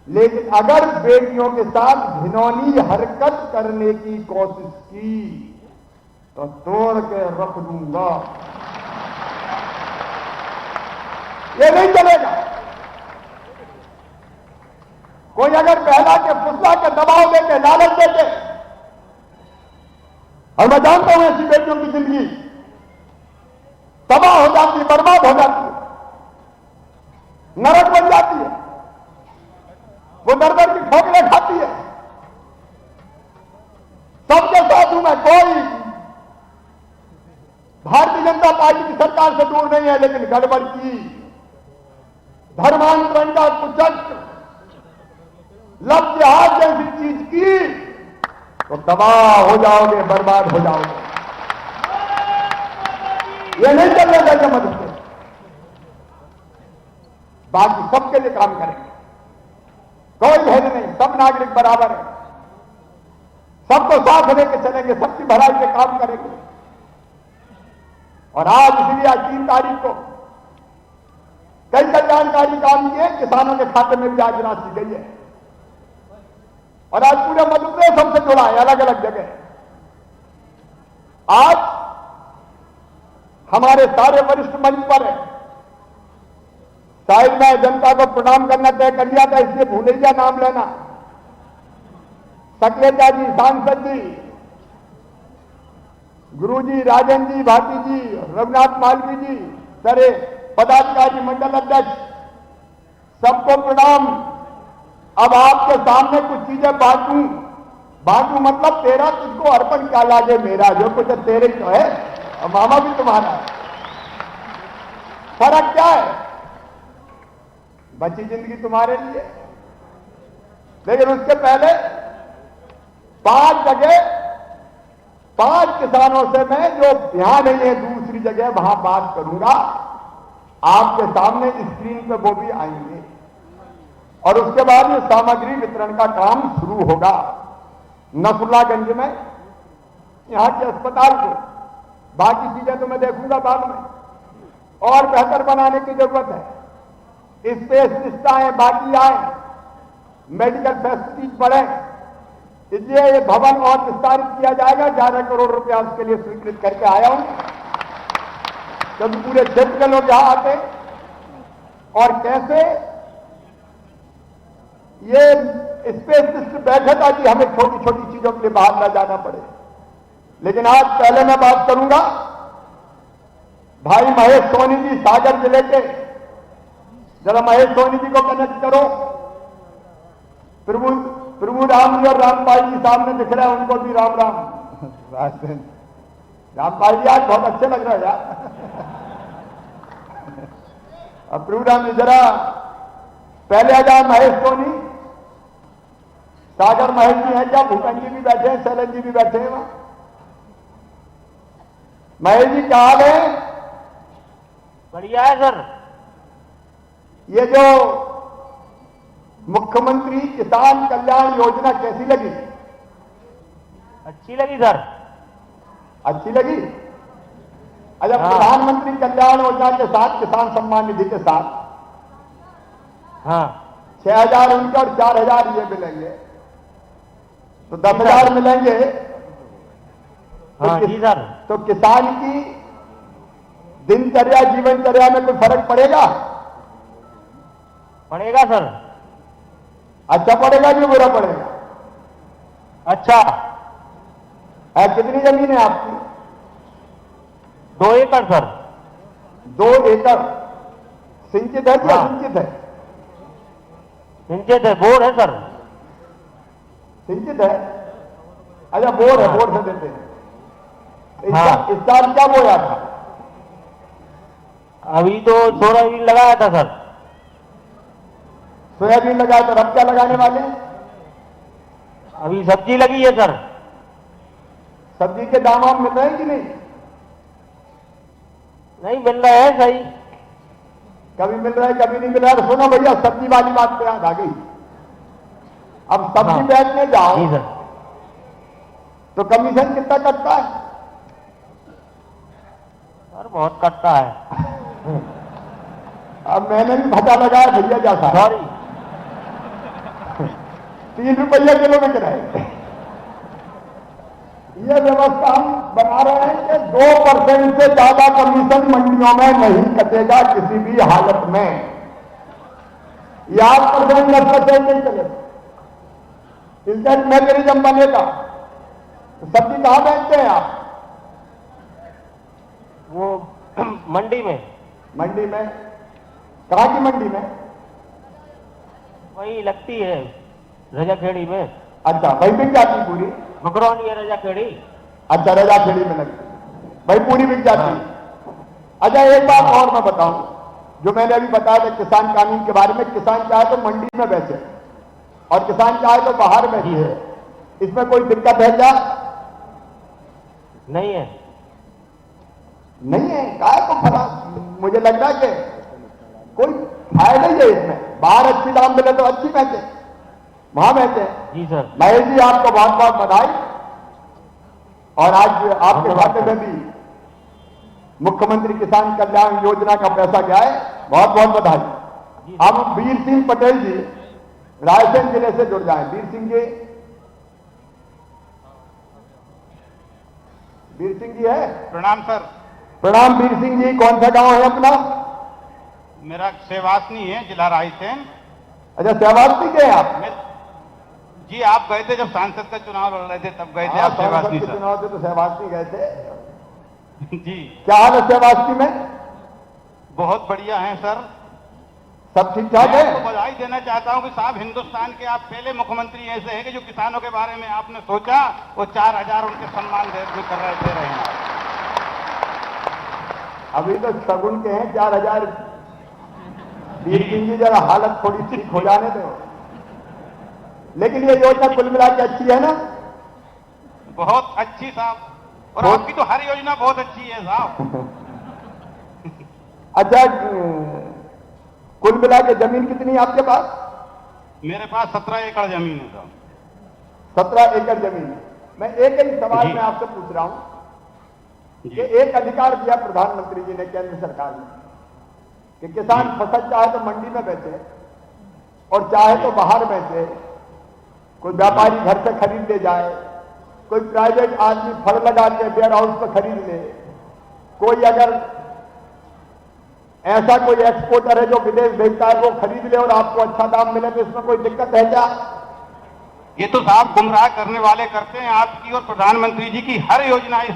लेकिन अगर बेटियों के साथ घिनौनी हरकत करने की कोशिश की तो तोड़ के रख दूंगा। ये नहीं चलेगा। कोई अगर पहला के फुसला के दबाव देके लालच देके, और मैं जानता हूं ऐसी बेटियों की जिंदगी तबाह हो जाती है, बर्बाद हो जाती है, नरक बन जाती है, वो दर दर की ठोकरें खाती है। सबके साथ हूं मैं, कोई भारतीय जनता पार्टी की सरकार से दूर नहीं है, लेकिन गड़बड़ की, धर्मांतरण का कुचक्र, लव जिहाद जैसी चीज की तो तबाह हो जाओगे, बर्बाद हो जाओगे। ये नहीं चलने देंगे मदद से। बाकी सबके लिए काम करेंगे, कोई भेद नहीं, सब नागरिक बराबर है, सबको साथ लेके चलेंगे, सबकी भलाई पे काम करेंगे। और आज इसलिए आज 3 तारीख को कई कल्याणकारी काम किए, किसानों के खाते में भी आज राशि गई है। और आज पूरे मध्य प्रदेश हमसे जुड़ा है, अलग अलग जगह। आज हमारे सारे वरिष्ठ मंच पर है। शायद मैं जनता को प्रणाम करना तय कर लिया था, इसलिए भूल ही गया नाम लेना। सक्लेचा जी, सांसद जी, गुरु जी, राजन जी, भाटी जी, रघुनाथ मालवी जी, सारे पदाधिकारी, मंडल अध्यक्ष, सबको प्रणाम। अब आपके सामने कुछ चीजें बांटू मतलब तेरा तुझको अर्पण क्या लागे मेरा, जो कुछ तेरे तो है और मामा भी तुम्हारा है। फर्क क्या है? बची जिंदगी तुम्हारे लिए। लेकिन उसके पहले 5 जगह 5 किसानों से मैं जो यहां नहीं है दूसरी जगह वहां बात करूंगा, आपके सामने स्क्रीन पे वो भी आएंगे। और उसके बाद ये सामग्री वितरण का काम शुरू होगा नसरुल्लागंज में, यहां के अस्पताल को। बाकी चीजें तो मैं देखूंगा बाद में, और बेहतर बनाने की जरूरत है। स्पेशलिस्ट आए, बाकी आए, मेडिकल फैसिलिटीज बढ़े, इसलिए ये भवन और विस्तारित किया जाएगा। 11 करोड़ रुपया उसके लिए स्वीकृत करके आया हूं, क्योंकि पूरे क्षेत्र के लोग यहां आते। और कैसे ये स्पेशलिस्ट बैठे ताकि हमें छोटी छोटी चीजों के लिए बाहर न जाना पड़े। लेकिन आज पहले मैं बात करूंगा भाई महेश सोनी जी, सागर जिले के। जरा महेश सोनी जी को कनेक्ट करो। प्रभु राम जी और रामपाल जी सामने दिख रहे हैं, उनको भी राम राम। रामपाल जी आज बहुत अच्छे लग रहे हैं यार। अब प्रभु राम जी जरा पहले आ जाए। महेश सोनी, सागर महेश जी हैं क्या? भूपेंद्र जी भी बैठे हैं, शैलेंद्र जी भी बैठे हैं वहां। महेश जी क्या हाल है? बढ़िया है सर। ये जो मुख्यमंत्री किसान कल्याण योजना कैसी लगी? अच्छी लगी सर। अच्छी लगी? अच्छा, प्रधानमंत्री कल्याण योजना के साथ किसान सम्मान निधि के साथ हाँ 6,000 उनके और 4,000 ये मिलेंगे, तो 10,000 मिलेंगे। हाँ जी सर। तो किसान की दिनचर्या, जीवनचर्या में कोई फर्क पड़ेगा? पड़ेगा सर। अच्छा पड़ेगा कि बुरा पड़ेगा? अच्छा। कितनी जमीन है आपकी? 2 एकड़ सर। 2 एकड़ सिंचित है कि असिंचित है? सिंचित है, बोर है सर। सिंचित है? अच्छा बोर है, बोर से देते हैं। इस साल क्या बोया था? अभी तो सोयाबीन लगाया था सर। सोयाबीन लगाया था, अब क्या लगाने वाले हैं? अभी सब्जी लगी है सर। सब्जी के दाम आप मिल रहे हैं कि नहीं? नहीं मिल रहा है सही। कभी मिल रहा है कभी नहीं मिल रहा है। सुनो भैया, सब्जी वाली बात पे याद आ गई। अब सब्जी हाँ। बेचने जाओ जी सर। तो कमीशन कितना कटता है? सर बहुत कटता है। अब मैंने भी भटा लगाया भैया जैसा, सॉरी। 3 रुपया किलो बिक रहे हैं। ये व्यवस्था हम बना रहे हैं कि 2% से ज्यादा कमीशन मंडियों में नहीं कटेगा किसी भी हालत में। ये 8% 10% नहीं चलेगा। इसका एक मैकेनिज्म बनेगा। तो सब्जी कहां बेचते हैं आप? वो मंडी में। मंडी में? कहां की मंडी में? वही लगती है रजाखेड़ी में। अच्छा, वही बिक जाती पूरी? मकरौनी है रजाखेड़ी। अच्छा, रजाखेड़ी में लगती भाई, पूरी बिक जाती। अच्छा, एक बात और मैं बताऊं, जो मैंने अभी बताया था किसान कानून के बारे में। किसान चाहे तो मंडी में बेचे और किसान चाहे तो बाहर बेचे, इसमें कोई दिक्कत है क्या? नहीं है। नहीं है? काय को फला? मुझे लग रहा है कि कोई फायदा ही है इसमें। बाहर अच्छी दाम मिले तो अच्छी बेचे, वहां बेचे। जी सर। महेश जी, आपको बहुत बहुत बधाई। और आज आपके खाते में भी मुख्यमंत्री किसान कल्याण योजना का पैसा गया है, बहुत बहुत बधाई। अब वीर सिंह पटेल जी रायसेन जिले से जुड़ जाए। वीर सिंह जी, वीर सिंह जी है? प्रणाम सर। प्रणाम वीर सिंह जी। कौन सा गांव है अपना? मेरा सेवासनी है, जिला रायसेन। अच्छा, सहवासनी के हैं आप? जी, आप गए थे जब सांसद का चुनाव लड़ रहे थे, तब गए थे आप सेवासनी के सर। चुनाव से तो सहवासनी गए थे। जी, क्या हाल है सहवासनी में? बहुत बढ़िया हैं सर। सब ठीक ठाक मैं है? आपको बधाई देना चाहता हूं कि साहब, हिंदुस्तान के आप पहले मुख्यमंत्री ऐसे हैं कि जो किसानों के बारे में आपने सोचा, वो 4000 उनके सम्मान दे रहे हैं। अभी तो शगुन के हैं 4000। वीर सिंह जी, जरा हालत थोड़ी ठीक हो जाने दो। लेकिन ये योजना कुल मिला के अच्छी है ना? बहुत अच्छी साहब, और बहुत- आपकी तो हर योजना बहुत अच्छी है साहब। अच्छा, कुल मिला के जमीन कितनी है आपके पास? मेरे पास 17 एकड़ जमीन है साहब। 17 एकड़ जमीन है। मैं एक ही सवाल जी। में आपसे पूछ रहा हूं कि जी, एक अधिकार दिया प्रधानमंत्री जी ने, केंद्र सरकार ने, कि किसान फसल चाहे तो मंडी में बेचे और चाहे तो बाहर बेचे। कोई व्यापारी घर से खरीद ले जाए, कोई प्राइवेट आदमी फल लगा के वेयर हाउस पर खरीद ले, कोई अगर ऐसा कोई एक्सपोर्टर है जो विदेश भेजता है वो खरीद ले और आपको अच्छा दाम मिले, तो इसमें कोई दिक्कत है क्या? ये तो साहब गुमराह करने वाले करते हैं। आपकी और प्रधानमंत्री जी की हर योजना इस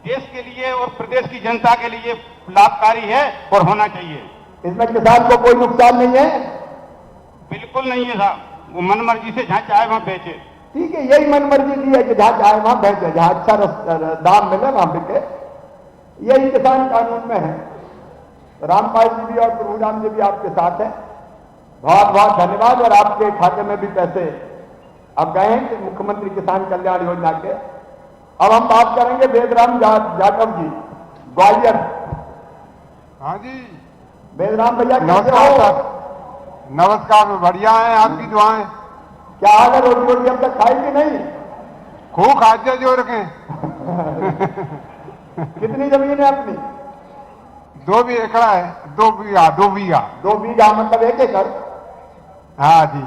देश के लिए और प्रदेश की जनता के लिए लाभकारी है और होना चाहिए। इसमें किसान को कोई नुकसान नहीं है? बिल्कुल नहीं है साहब, वो मनमर्जी से जहां चाहे वहां बेचे। ठीक है, यही मनमर्जी दी है कि जहां चाहे वहां बेचे, जहां अच्छा दाम मिले वहां बिके। यही किसान कानून में है। रामपाल जी भी और प्रभुराम जी भी आपके साथ हैं, बहुत बहुत धन्यवाद। और आपके खाते में भी पैसे अब गए हैं कि मुख्यमंत्री किसान कल्याण योजना के। अब हम बात करेंगे वेदराम जाटव जी, ग्वालियर। हाँ जी, वेदराम भैया, कैसे नमस्कार हो? सर। नमस्कार, बढ़िया है, आपकी दुआएं। क्या हाल है? रोटी रोटी अब तक खाई कि नहीं? खूब खाद्य जोड़ के। कितनी जमीन है अपनी? 2 भी एकड़ है, 2 बीघा 2 बीघा। 2 बीघा मतलब 1 एकड़? हाँ जी,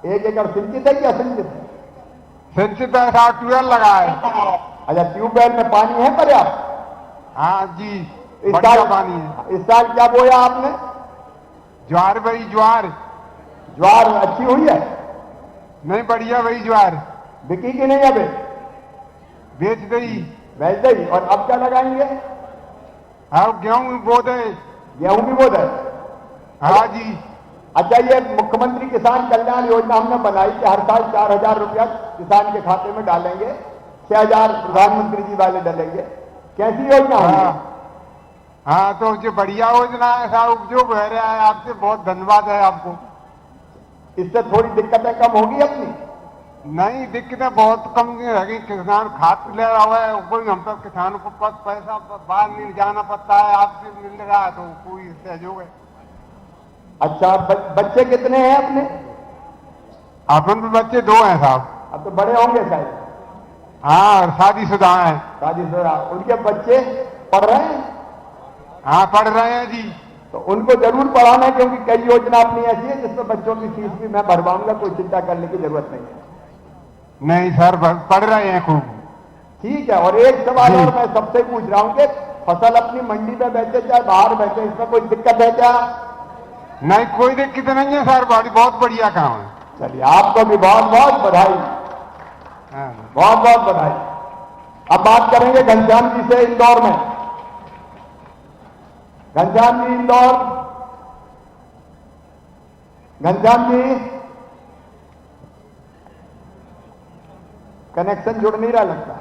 1 एकड़ सिंचित है कि असिंचित है? सिंचित ऐसा ट्यूबवेल लगा है। अच्छा, ट्यूबवेल में पानी है पर्याप्त? हाँ जी, इस बढ़िया साल पानी है। इस साल क्या बोया आपने? ज्वार भाई, ज्वार ज्वार अच्छी हुई है? नहीं, बढ़िया भाई ज्वार। बिकी कि नहीं अभी? बेच गई। वैसे ही। और अब क्या लगाएंगे? हाँ, गेहूं बो दे। गेहूं भी बोध है? हाँ जी। अच्छा, ये मुख्यमंत्री किसान कल्याण योजना हमने बनाई कि हर साल 4000 रुपया किसान के खाते में डालेंगे, 6000 प्रधानमंत्री जी वाले डालेंगे। कैसी योजना होगी? हाँ तो जो बढ़िया योजना है साहब जो बह रहा है, आपसे बहुत धन्यवाद है आपको। इससे थोड़ी दिक्कतें कम होगी अपनी? नहीं, दिक्कतें बहुत कम रहेगी। किसान खाद ले रहा है, कोई हम पर किसानों को पैसा बाहर नहीं जाना पड़ता है, आपसे मिल रहा है तो कोई सहयोग है। अच्छा, बच्चे कितने हैं अपने? अपन भी बच्चे 2 हैं साहब। अब तो बड़े होंगे शायद। हाँ, शादीशुदा हैं। शादीशुदा। उनके बच्चे पढ़ रहे हैं? हाँ, पढ़ रहे हैं जी। तो उनको जरूर पढ़ाना है, क्योंकि कई योजना अपनी ऐसी है जिसमें बच्चों की फीस भी मैं भरवाऊंगा, कोई चिंता करने की जरूरत नहीं है। नहीं सर, पढ़ रहे हैं खूब। ठीक है। और एक सवाल और मैं सबसे पूछ रहा हूं कि फसल अपनी मंडी में बेचे चाहे बाहर बेचे, इसमें कोई दिक्कत है क्या? नहीं, कोई दिक्कत नहीं है सर, बहुत बढ़िया काम है। चलिए, आपको भी बहुत बहुत बधाई, बहुत बहुत बधाई। अब बात करेंगे घनश्याम जी से इंदौर में। घनश्याम जी, इंदौर। घनश्याम जी, कनेक्शन जुड़ नहीं रहा लगता।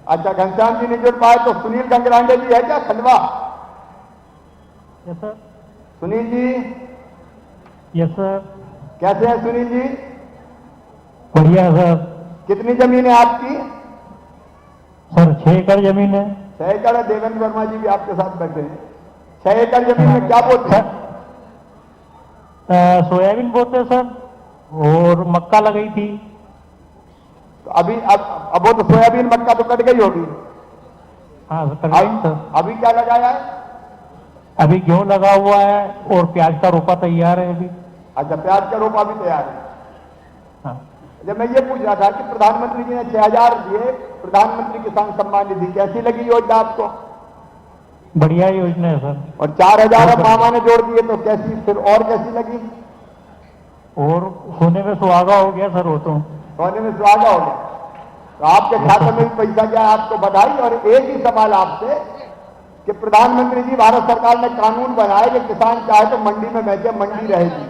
अच्छा, घनश्याम जी नहीं जुड़ पाए तो सुनील गंगरांडे जी है क्या Khandwa? Yes sir. Sunil ji. Yes sir. कैसे हैं सुनील जी? बढ़िया सर। कितनी जमीन है आपकी? सर 6 एकड़ जमीन है। 6 एकड़ है। देवेंद्र वर्मा जी भी आपके साथ बैठे हैं। 6 एकड़ जमीन में क्या बोलते हैं? सोयाबीन बोते हैं सर, और मक्का लगाई थी। तो अभी अब वो तो सोयाबीन मक्का तो कट गई होगी। हाँ सर, कर गई सर। अभी क्या लगाया है? अभी गेहूं लगा हुआ है और प्याज का रोपा तैयार है अभी। अच्छा, प्याज का रोपा भी तैयार है। हाँ। जब मैं ये पूछ रहा था कि प्रधानमंत्री जी ने 6,000 दिए, प्रधानमंत्री किसान सम्मान निधि, कैसी लगी योजना आपको? बढ़िया योजना है सर। और 4,000 अब मामा ने जोड़ दिए तो कैसी, फिर और कैसी लगी? और सोने में सुहागा हो गया सर वो तो। सोने में सुहागा हो गया। तो आपके खाते में भी पैसा गया, आपको बधाई। और एक ही सवाल आपसे कि प्रधानमंत्री जी, भारत सरकार ने कानून बनाया कि किसान चाहे तो मंडी में बेचे, मंडी रहेगी,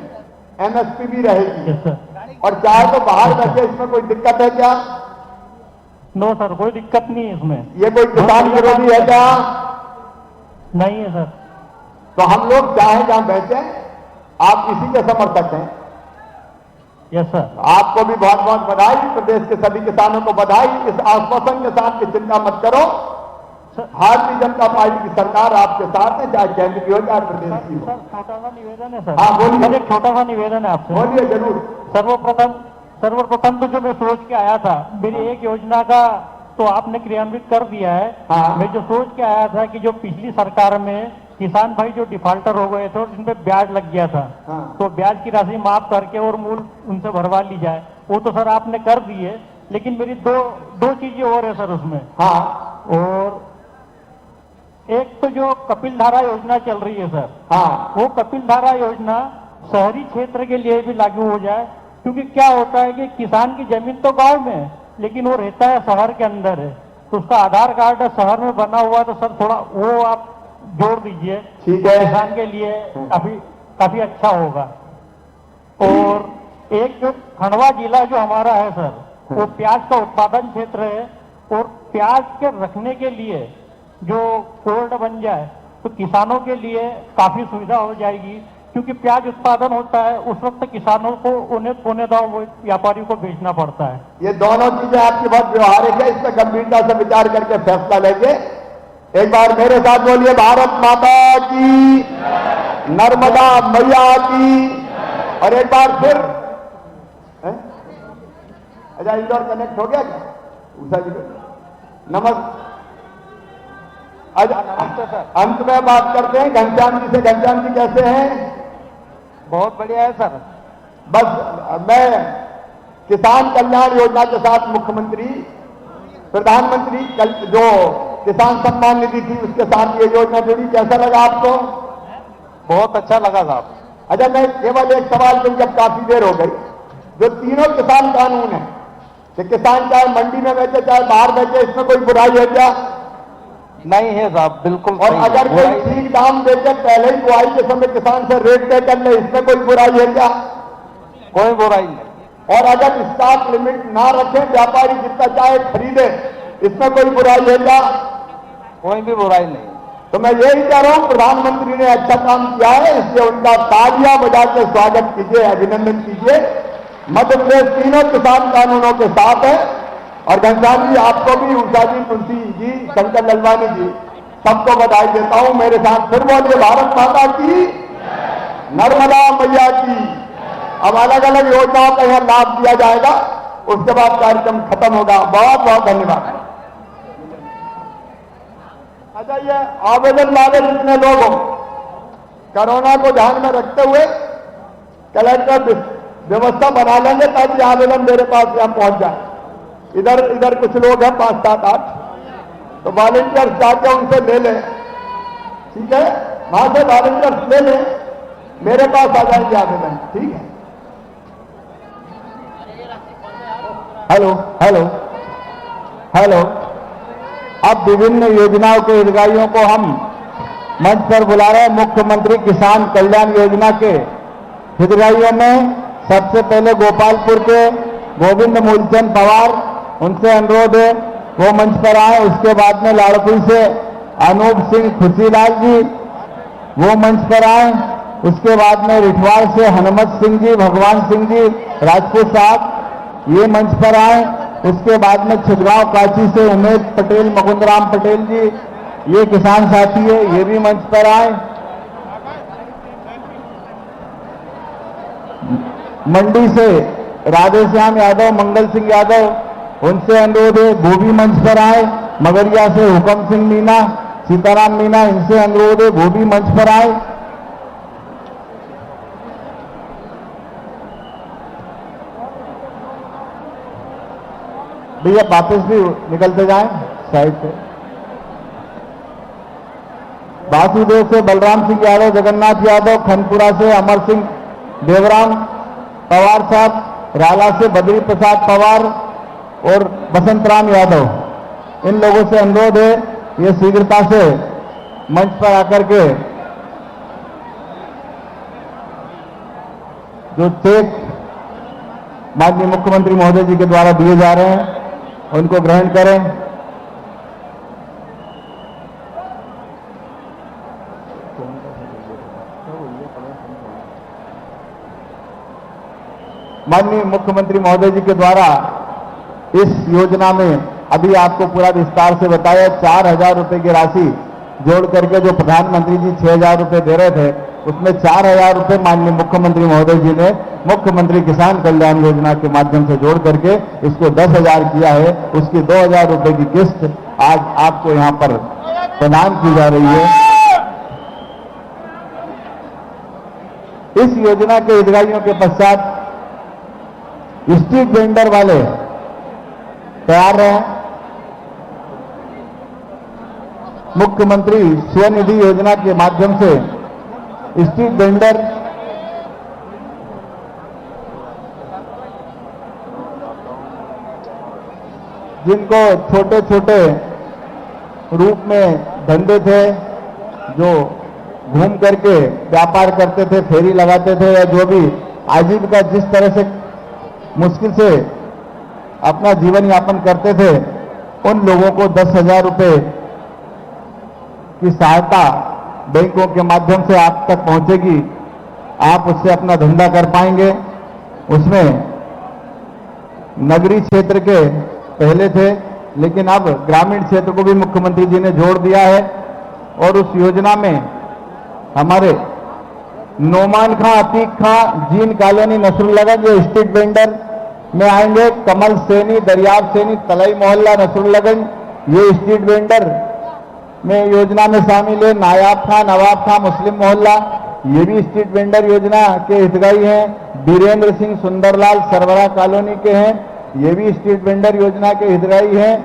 एमएसपी भी रहेगी, यस सर। और चाहे तो बाहर बेचे, इसमें कोई दिक्कत है क्या? नो सर, कोई दिक्कत नहीं है इसमें। ये कोई किसान विरोधी है क्या? नहीं है सर। तो हम लोग चाहे जहां बेचें, आप इसी के समर्थक हैं। Yes sir. आपको भी बहुत बहुत बधाई, प्रदेश के सभी किसानों को बधाई। इस आश्वासन के साथ की चिंता मत करो, भारतीय जनता पार्टी की सरकार आपके साथ है, चाहे केंद्र की हो चाहे प्रदेश की हो। सर छोटा सा निवेदन है सर। हाँ, बोलिए। सर एक छोटा सा निवेदन है आपसे। बोलिए जरूर। सर्वप्रथम तो जो मैं सोच के आया था, मेरी एक योजना का तो आपने क्रियान्वित कर दिया है। हाँ। मैं जो सोच के आया था कि जो पिछली सरकार में किसान भाई जो डिफॉल्टर हो गए थे और जिन पे ब्याज लग गया था, हाँ। तो ब्याज की राशि माफ करके और मूल उनसे भरवा ली जाए, वो तो सर आपने कर दी है। लेकिन मेरी दो चीजें और है सर उसमें। हाँ। और एक तो जो कपिल धारा योजना चल रही है सर, हाँ। वो कपिल धारा योजना शहरी क्षेत्र के लिए भी लागू हो जाए। क्योंकि क्या होता है कि किसान की जमीन तो गांव में है, लेकिन वो रहता है शहर के अंदर है, तो उसका आधार कार्ड शहर में बना हुआ, तो सर थोड़ा वो आप जोड़ दीजिए। ठीक है। किसान के लिए काफी अच्छा होगा। और एक जो खंडवा जिला जो हमारा है सर, वो प्याज का उत्पादन क्षेत्र है, और प्याज के रखने के लिए जो कोल्ड बन जाए तो किसानों के लिए काफी सुविधा हो जाएगी। क्योंकि प्याज उत्पादन होता है उस वक्त किसानों को उन्हें पौने दाव व्यापारियों को बेचना पड़ता है। ये दोनों चीजें आपकी बहुत व्यवहारिक है, इस पर गंभीरता से विचार करके फैसला लेंगे। एक बार मेरे साथ बोलिए, भारत माता की, नर्मदा मैया की। और एक बार फिर अच्छा, इंदौर कनेक्ट हो गया क्या? उषा जी नमस्ते। अंत में बात करते हैं घनश्याम जी से। घनश्याम जी कैसे हैं? बहुत बढ़िया है सर। बस मैं किसान कल्याण योजना के साथ मुख्यमंत्री, प्रधानमंत्री जो किसान सम्मान निधि थी उसके साथ ये योजना जुड़ी, कैसा लगा आपको? बहुत अच्छा लगा साहब। अच्छा, मैं केवल एक सवाल पर, जब काफी देर हो गई, जो तीनों किसान कानून है कि किसान चाहे मंडी में बेचे चाहे बाहर बेचे, इसमें कोई बुराई है क्या? नहीं है साहब, बिल्कुल। और अगर कोई ठीक दाम बेचे, पहले ही बुआई के समय किसान से रेट तय कर ले, इसमें कोई बुराई है क्या? कोई बुराई नहीं। और अगर स्टॉक लिमिट ना रखें, व्यापारी जितना चाहे खरीदे, इसमें कोई बुराई है क्या? कोई भी बुराई नहीं। तो मैं यही कह रहा हूं, प्रधानमंत्री ने अच्छा काम किया है, इसलिए उनका तालियां बजा के स्वागत कीजिए, अभिनंदन कीजिए। मध्य प्रदेश तीनों किसान कानूनों के साथ है। और घनश्याम जी, आपको भी, उषा जी, तुलसी जी, शंकर ललवानी जी, सबको बधाई देता हूं। मेरे साथ फिर बोलिए, भारत माता की, नर्मदा मैया की। अब अलग अलग योजनाओं का यहां लाभ दिया जाएगा, उसके बाद कार्यक्रम खत्म होगा। बहुत बहुत धन्यवाद। अच्छा, ये आवेदन वाले जितने लोग हो, कोरोना को ध्यान में रखते हुए कलेक्टर व्यवस्था बना लेंगे ताकि आवेदन मेरे पास यहां पहुंच जाए। इधर कुछ लोग हैं, 5, 7, 8, तो वॉलंटियर्स जाके उनसे ले लें, ठीक है? वहां से वॉलंटियर्स ले लें, मेरे पास आ जाएंगे आवेदन, ठीक है? Hello hello hello. अब विभिन्न योजनाओं के हितग्राहियों को हम मंच पर बुला रहे हैं। मुख्यमंत्री किसान कल्याण योजना के हितग्राहियों में सबसे पहले गोपालपुर के गोविंद मूलचंद पवार, उनसे अनुरोध है वो मंच पर आए। उसके बाद में लाड़कुई से अनूप सिंह खुशीलाल जी, वो मंच पर आए। उसके बाद में रिठवाड़ से हनुमत सिंह जी, भगवान सिंह जी, राजपूत साहब, ये मंच पर आए। उसके बाद में छिदगांव काची से उमेश पटेल, मुकुंदराम पटेल जी, ये किसान साथी है, ये भी मंच पर आए। मंडी से राधेश्याम यादव, मंगल सिंह यादव, उनसे अनुरोध है वो भी मंच पर आए। मगरिया से हुक्म सिंह मीना, सीताराम मीना, इनसे अनुरोध है वो भी मंच पर आए। भैया वापस भी निकलते जाएं साइड से। वासुदेव से बलराम सिंह यादव, जगन्नाथ यादव, खनपुरा से अमर सिंह देवराम पवार साहब, राला से बद्री प्रसाद पवार और बसंत राम यादव, इन लोगों से अनुरोध है ये शीघ्रता से मंच पर आकर के जो चेक माननीय मुख्यमंत्री महोदय जी के द्वारा दिए जा रहे हैं उनको ग्रहण करें। माननीय मुख्यमंत्री महोदय जी के द्वारा इस योजना में अभी आपको पूरा विस्तार से बताया, 4,000 रुपए की राशि जोड़ करके जो प्रधानमंत्री जी 6,000 रुपए दे रहे थे, उसमें 4,000 रुपए माननीय मुख्यमंत्री महोदय जी ने मुख्यमंत्री किसान कल्याण योजना के माध्यम से जोड़ करके इसको 10,000 किया है। उसकी 2,000 रुपए की किस्त आज आपको यहां पर प्रदान की जा रही है। इस योजना के हितग्राहियों के पश्चात स्ट्रीट वेंडर वाले तैयार रहे। मुख्यमंत्री स्वनिधि योजना के माध्यम से स्ट्रीट वेंडर जिनको छोटे छोटे रूप में धंधे थे, जो घूम करके व्यापार करते थे, फेरी लगाते थे, या जो भी आजीविका जिस तरह से मुश्किल से अपना जीवन यापन करते थे, उन लोगों को 10,000 रुपए की सहायता बैंकों के माध्यम से आप तक पहुंचेगी। आप उससे अपना धंधा कर पाएंगे। उसमें नगरीय क्षेत्र के पहले थे, लेकिन अब ग्रामीण क्षेत्र को भी मुख्यमंत्री जी ने जोड़ दिया है। और उस योजना में हमारे नोमान खां, अतीक खां, जीन कॉलोनी, नसरुल्लागंज, ये स्ट्रीट वेंडर में आएंगे। कमल सैनी, दरियाब सैनी, तलई मोहल्ला, नसरुल्लागंज, ये स्ट्रीट वेंडर में योजना में शामिल है। नायाब खां, नवाब खां, मुस्लिम मोहल्ला, ये भी स्ट्रीट वेंडर योजना के हितग्राही हैं। बीरेंद्र सिंह, सुंदरलाल, सरवरा कॉलोनी के हैं, ये भी स्ट्रीट वेंडर योजना के हितग्राही हैं।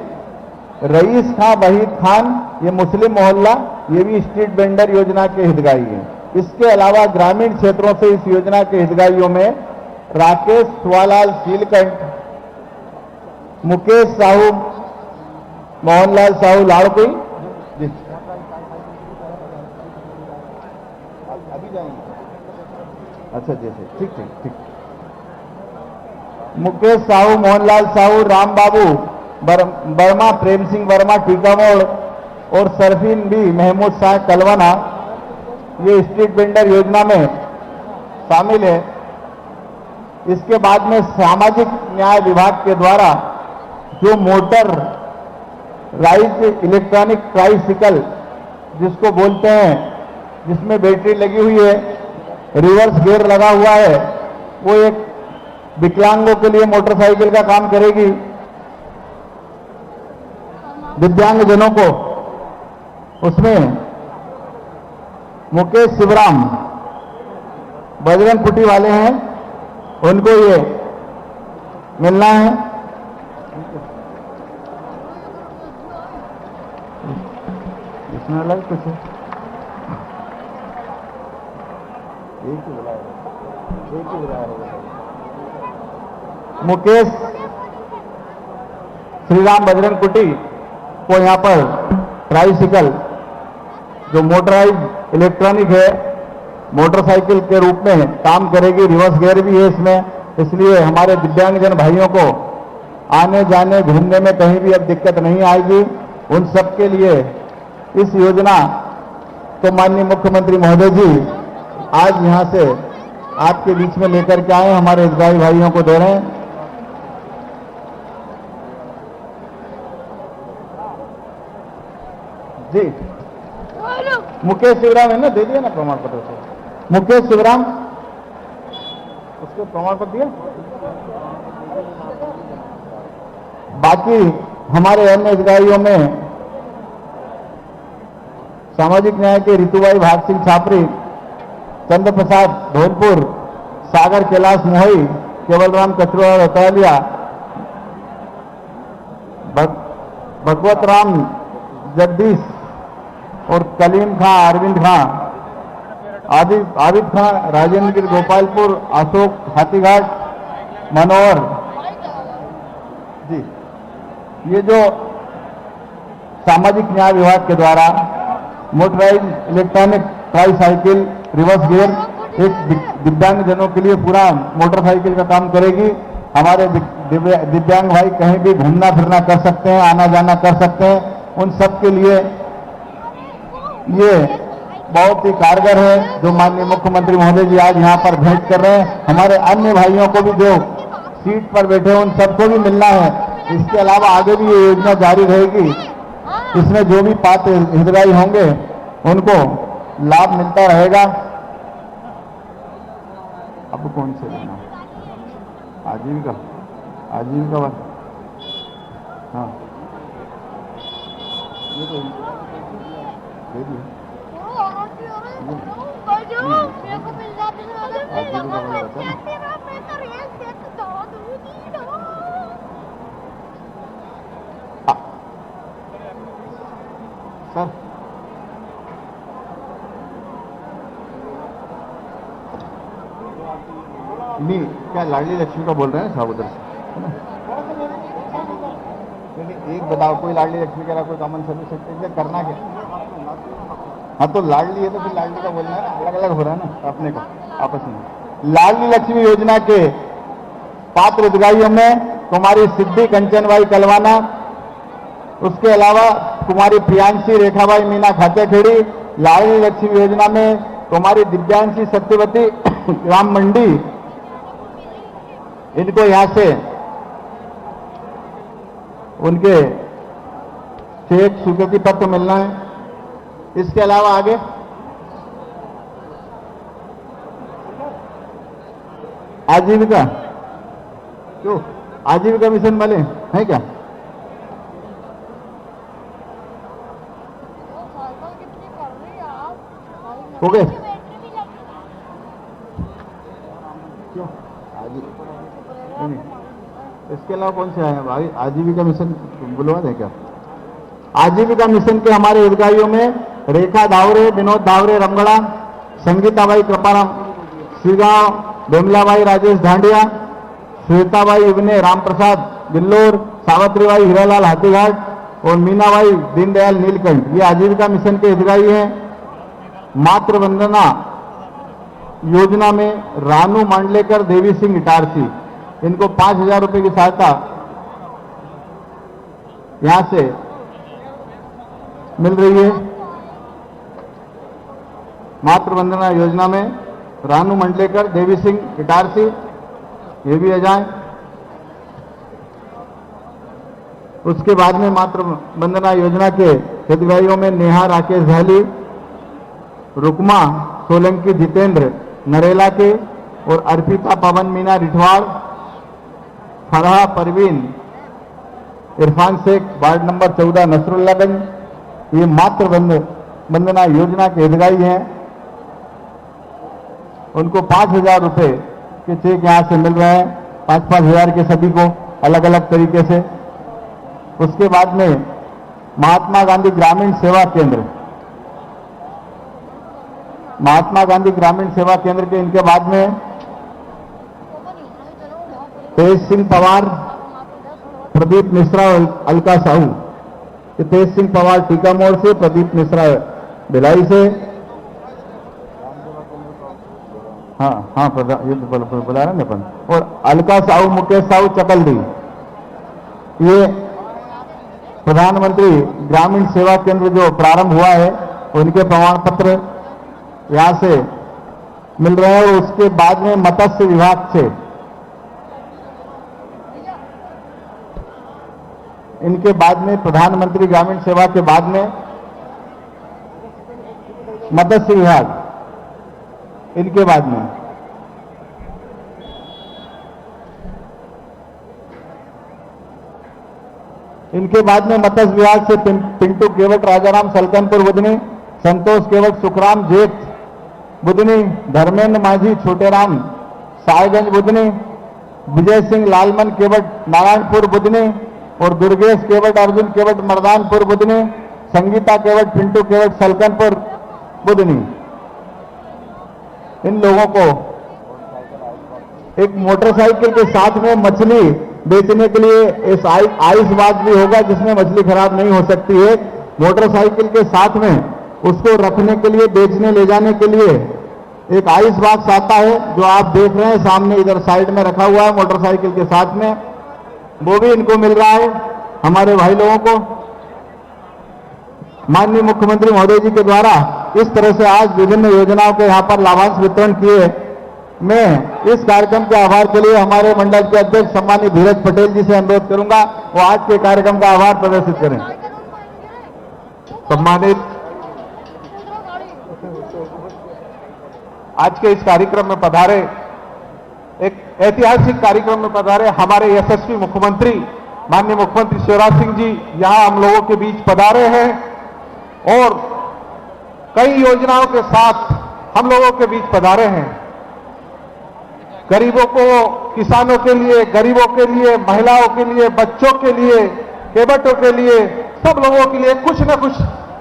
रईस खां, वहीद खान, ये मुस्लिम मोहल्ला, ये भी स्ट्रीट वेंडर योजना के हितग्राही हैं। इसके अलावा ग्रामीण क्षेत्रों से इस योजना के हितग्राहियों में राकेश सुवालाल शीलकंठ, मुकेश साहू, मोहनलाल साहू लाड़कुई, अभी जाएंगे। अच्छा जैसे ठीक ठीक ठीक। मुकेश साहू, मोहनलाल साहू, राम बाबू, वर्मा, प्रेम सिंह वर्मा टीकामोड़ और सरफीन बी महमूद शाह कलवाना ये स्ट्रीट वेंडर योजना में शामिल है। इसके बाद में सामाजिक न्याय विभाग के द्वारा जो मोटर राइज इलेक्ट्रॉनिक ट्राइसिकल जिसको बोलते हैं, जिसमें बैटरी लगी हुई है, रिवर्स गियर लगा हुआ है, वो एक विकलांगों के लिए मोटरसाइकिल का काम करेगी। दिव्यांगजनों को उसमें मुकेश शिवराम बजरंग कुटी वाले हैं, उनको ये मिलना है। इसमें अलग कुछ है, एक ही बुलाया मुकेश श्रीराम बजरंग कुटी को यहां पर ट्राइसिकल जो मोटराइज इलेक्ट्रॉनिक है, मोटरसाइकिल के रूप में काम करेगी। रिवर्स गियर भी है इसमें, इसलिए हमारे दिव्यांगजन भाइयों को आने जाने घूमने में कहीं भी अब दिक्कत नहीं आएगी। उन सब के लिए इस योजना को माननीय मुख्यमंत्री महोदय जी आज यहां से आपके बीच में लेकर के आए, हमारे हितग्राही भाइयों को दे रहे हैं। जी मुकेश शिवराम है ना, दे दिया ना प्रमाण पत्र से। मुकेश शिवराम उसको प्रमाण पत्र दिया। बाकी हमारे अन्य हितग्राहियों में सामाजिक न्याय के ऋतुबाई भाग सिंह छापरी, चंद्र प्रसाद धौलपुर, सागर कैलाश मोहई, केवल राम कचरुआ रतौलिया, भगवत राम जगदीश और कलीम खां, अरविंद खां, आबिद खां, राजेंद्र गिर गोपालपुर, अशोक हाथीघाट, मनोहर जी, ये जो सामाजिक न्याय विभाग के द्वारा motorise electronic tricycle reverse gear एक दिव्यांगजनों के लिए पूरा मोटरसाइकिल का काम करेगी। हमारे दिव्यांग भाई कहीं भी घूमना फिरना कर सकते हैं, आना जाना कर सकते हैं। उन सब के लिए ये बहुत ही कारगर है जो माननीय मुख्यमंत्री महोदय जी आज यहाँ पर भेंट कर रहे हैं। हमारे अन्य भाइयों को भी जो सीट पर बैठे हैं उन सबको भी मिलना है। इसके अलावा आगे भी ये योजना जारी रहेगी। इसमें जो भी पात्र हितग्राही होंगे उनको लाभ मिलता रहेगा। अब कौन से लेना? आजीविका, आजीविका बस, हाँ ये तो दे दिए। सर नहीं, क्या लाडली लक्ष्मी का बोल रहे हैं साहब उधर से, है ना? एक बताओ, कोई लाडली लक्ष्मी कह रहा, कोई कॉमन सर्विस सेक्टर करना क्या? हाँ तो लाडली है तो फिर लाडली का बोलना है ना, अलग अलग हो रहा है ना अपने का आपस में। लाडली लक्ष्मी योजना के पात्र हितग्राहियों में कुमारी सिद्धि कंचनबाई कलवाना, उसके अलावा कुमारी प्रियांशी रेखाबाई मीना खातेखेड़ी। लाडली लक्ष्मी योजना में कुमारी दिव्यांशी सत्यवती राम मंडी, इनको यहां से उनके चेक स्वीकृति पत्र मिलना है। इसके अलावा आगे आजीविका, क्यों आजीविका मिशन वाले हैं क्या? हो गए? क्यों नहीं, इसके अलावा कौन से आए हैं भाई? आजीविका मिशन बुलवा दें क्या? आजीविका मिशन के हमारे हितग्राहियों में रेखा दावरे, विनोद दावरे रमगढ़ा, संगीताबाई कृपाराम श्रीगांव, बिमलाबाई राजेश ढांडिया, श्वेताबाई इब्ने रामप्रसाद बिल्लोर, सावित्रीबाई हीरालाल हाथीघाट और मीनाबाई दीनदयाल नीलकंठ, ये आजीविका मिशन के हितग्राही हैं। मातृ वंदना योजना में रानू मांडलेकर, देवी सिंह इटारसी, इनको 5,000 रुपए की सहायता यहां से मिल रही है। मातृ वंदना योजना में रानू मंडलेकर, देवी सिंह इटारसी, ये भी आ जाएं। उसके बाद में मातृ वंदना योजना के हितग्राहियों में नेहा राकेश झाली, रुकमा सोलंकी जितेंद्र नरेला के, और अर्पिता पवन मीना रिठवाड़, फरहा परवीन इरफान शेख, वार्ड नंबर 14 नसरुल्लागंज। ये मातृ वंदना योजना के हितग्राही हैं। उनको 5,000 रुपए के चेक यहां से मिल रहे हैं, 5-5 हजार के सभी को अलग अलग तरीके से। उसके बाद में महात्मा गांधी ग्रामीण सेवा केंद्र, महात्मा गांधी ग्रामीण सेवा केंद्र के इनके बाद में तेज सिंह पवार, प्रदीप मिश्रा और अलका साहू। तेज सिंह पवार टीका मोड़ से, प्रदीप मिश्रा भिलाई से। हाँ, ये तो बुला रहे हैं अपन। और अलका साहू, मुकेश साहू चकलदी, ये प्रधानमंत्री ग्रामीण सेवा केंद्र जो प्रारंभ हुआ है उनके प्रमाण पत्र यहां से मिल रहे हैं। और उसके बाद में मत्स्य विभाग से इनके बाद में प्रधानमंत्री ग्रामीण सेवा के बाद में मत्स्य विभाग, इनके बाद में मत्स्य विभाग से पिंटू केवट राजाराम सलकनपुर बुधनी, संतोष केवट सुखराम जेठ बुधनी, धर्मेंद्र माझी छोटेराम सायगंज बुधनी, विजय सिंह लालमन केवट नारायणपुर बुधनी, और दुर्गेश केवट अर्जुन केवट मर्दानपुर बुधनी, संगीता केवट पिंटू केवट सलकनपुर बुधनी। इन लोगों को एक मोटरसाइकिल के साथ में मछली बेचने के लिए इस आइस बाग भी होगा जिसमें मछली खराब नहीं हो सकती है। मोटरसाइकिल के साथ में उसको रखने के लिए, बेचने ले जाने के लिए एक आइस बॉक्स आता है जो आप देख रहे हैं सामने इधर साइड में रखा हुआ है मोटरसाइकिल के साथ में, वो भी इनको मिल रहा है हमारे भाई लोगों को। माननीय मुख्यमंत्री महोदय जी के द्वारा इस तरह से आज विभिन्न योजनाओं के यहां पर लाभांश वितरण किए। मैं इस कार्यक्रम के आभार के लिए हमारे मंडल के अध्यक्ष सम्मानित धीरज पटेल जी से अनुरोध करूंगा वो आज के कार्यक्रम का आभार प्रदर्शित करें। सम्मानित, आज के इस कार्यक्रम में पधारे, एक ऐतिहासिक कार्यक्रम में पधारे हमारे यशस्वी मुख्यमंत्री माननीय मुख्यमंत्री शिवराज सिंह जी यहां हम लोगों के बीच पधारे हैं और कई योजनाओं के साथ हम लोगों के बीच पधारे हैं। गरीबों को, किसानों के लिए, गरीबों के लिए, महिलाओं के लिए, बच्चों के लिए, केवटों के लिए, सब लोगों के लिए कुछ न कुछ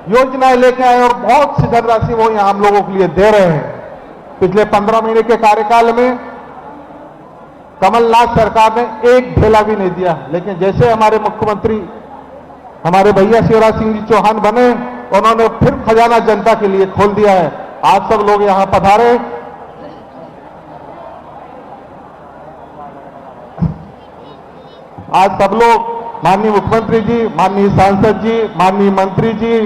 योजनाएं लेके आए और बहुत सी धनराशि वो यहां हम लोगों के लिए दे रहे हैं। पिछले 15 महीने के कार्यकाल में कमलनाथ सरकार ने एक ढेला भी नहीं दिया, लेकिन जैसे हमारे मुख्यमंत्री हमारे भैया शिवराज सिंह जी चौहान बने, उन्होंने फिर खजाना जनता के लिए खोल दिया है। आज सब लोग यहां पधारे। आज सब लोग माननीय मुख्यमंत्री जी, माननीय सांसद जी, माननीय मंत्री जी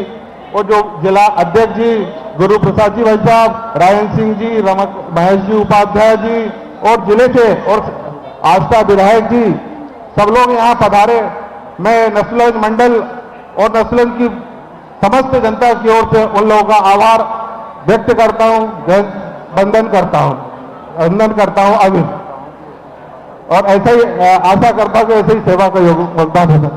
और जो जिला अध्यक्ष जी गुरु प्रसाद जी भाई साहब, रायन सिंह जी, महेश जी उपाध्याय जी और जिले से और आस्था विधायक जी, सब लोग यहां पधारे। मैं नसलगंज मंडल और नसलगंज की समस्त जनता की ओर से उन लोगों का आभार व्यक्त करता हूं, वंदन करता हूं अभी, और ऐसा ही आशा करता हूं कि ऐसे ही सेवा का योगदान होगा।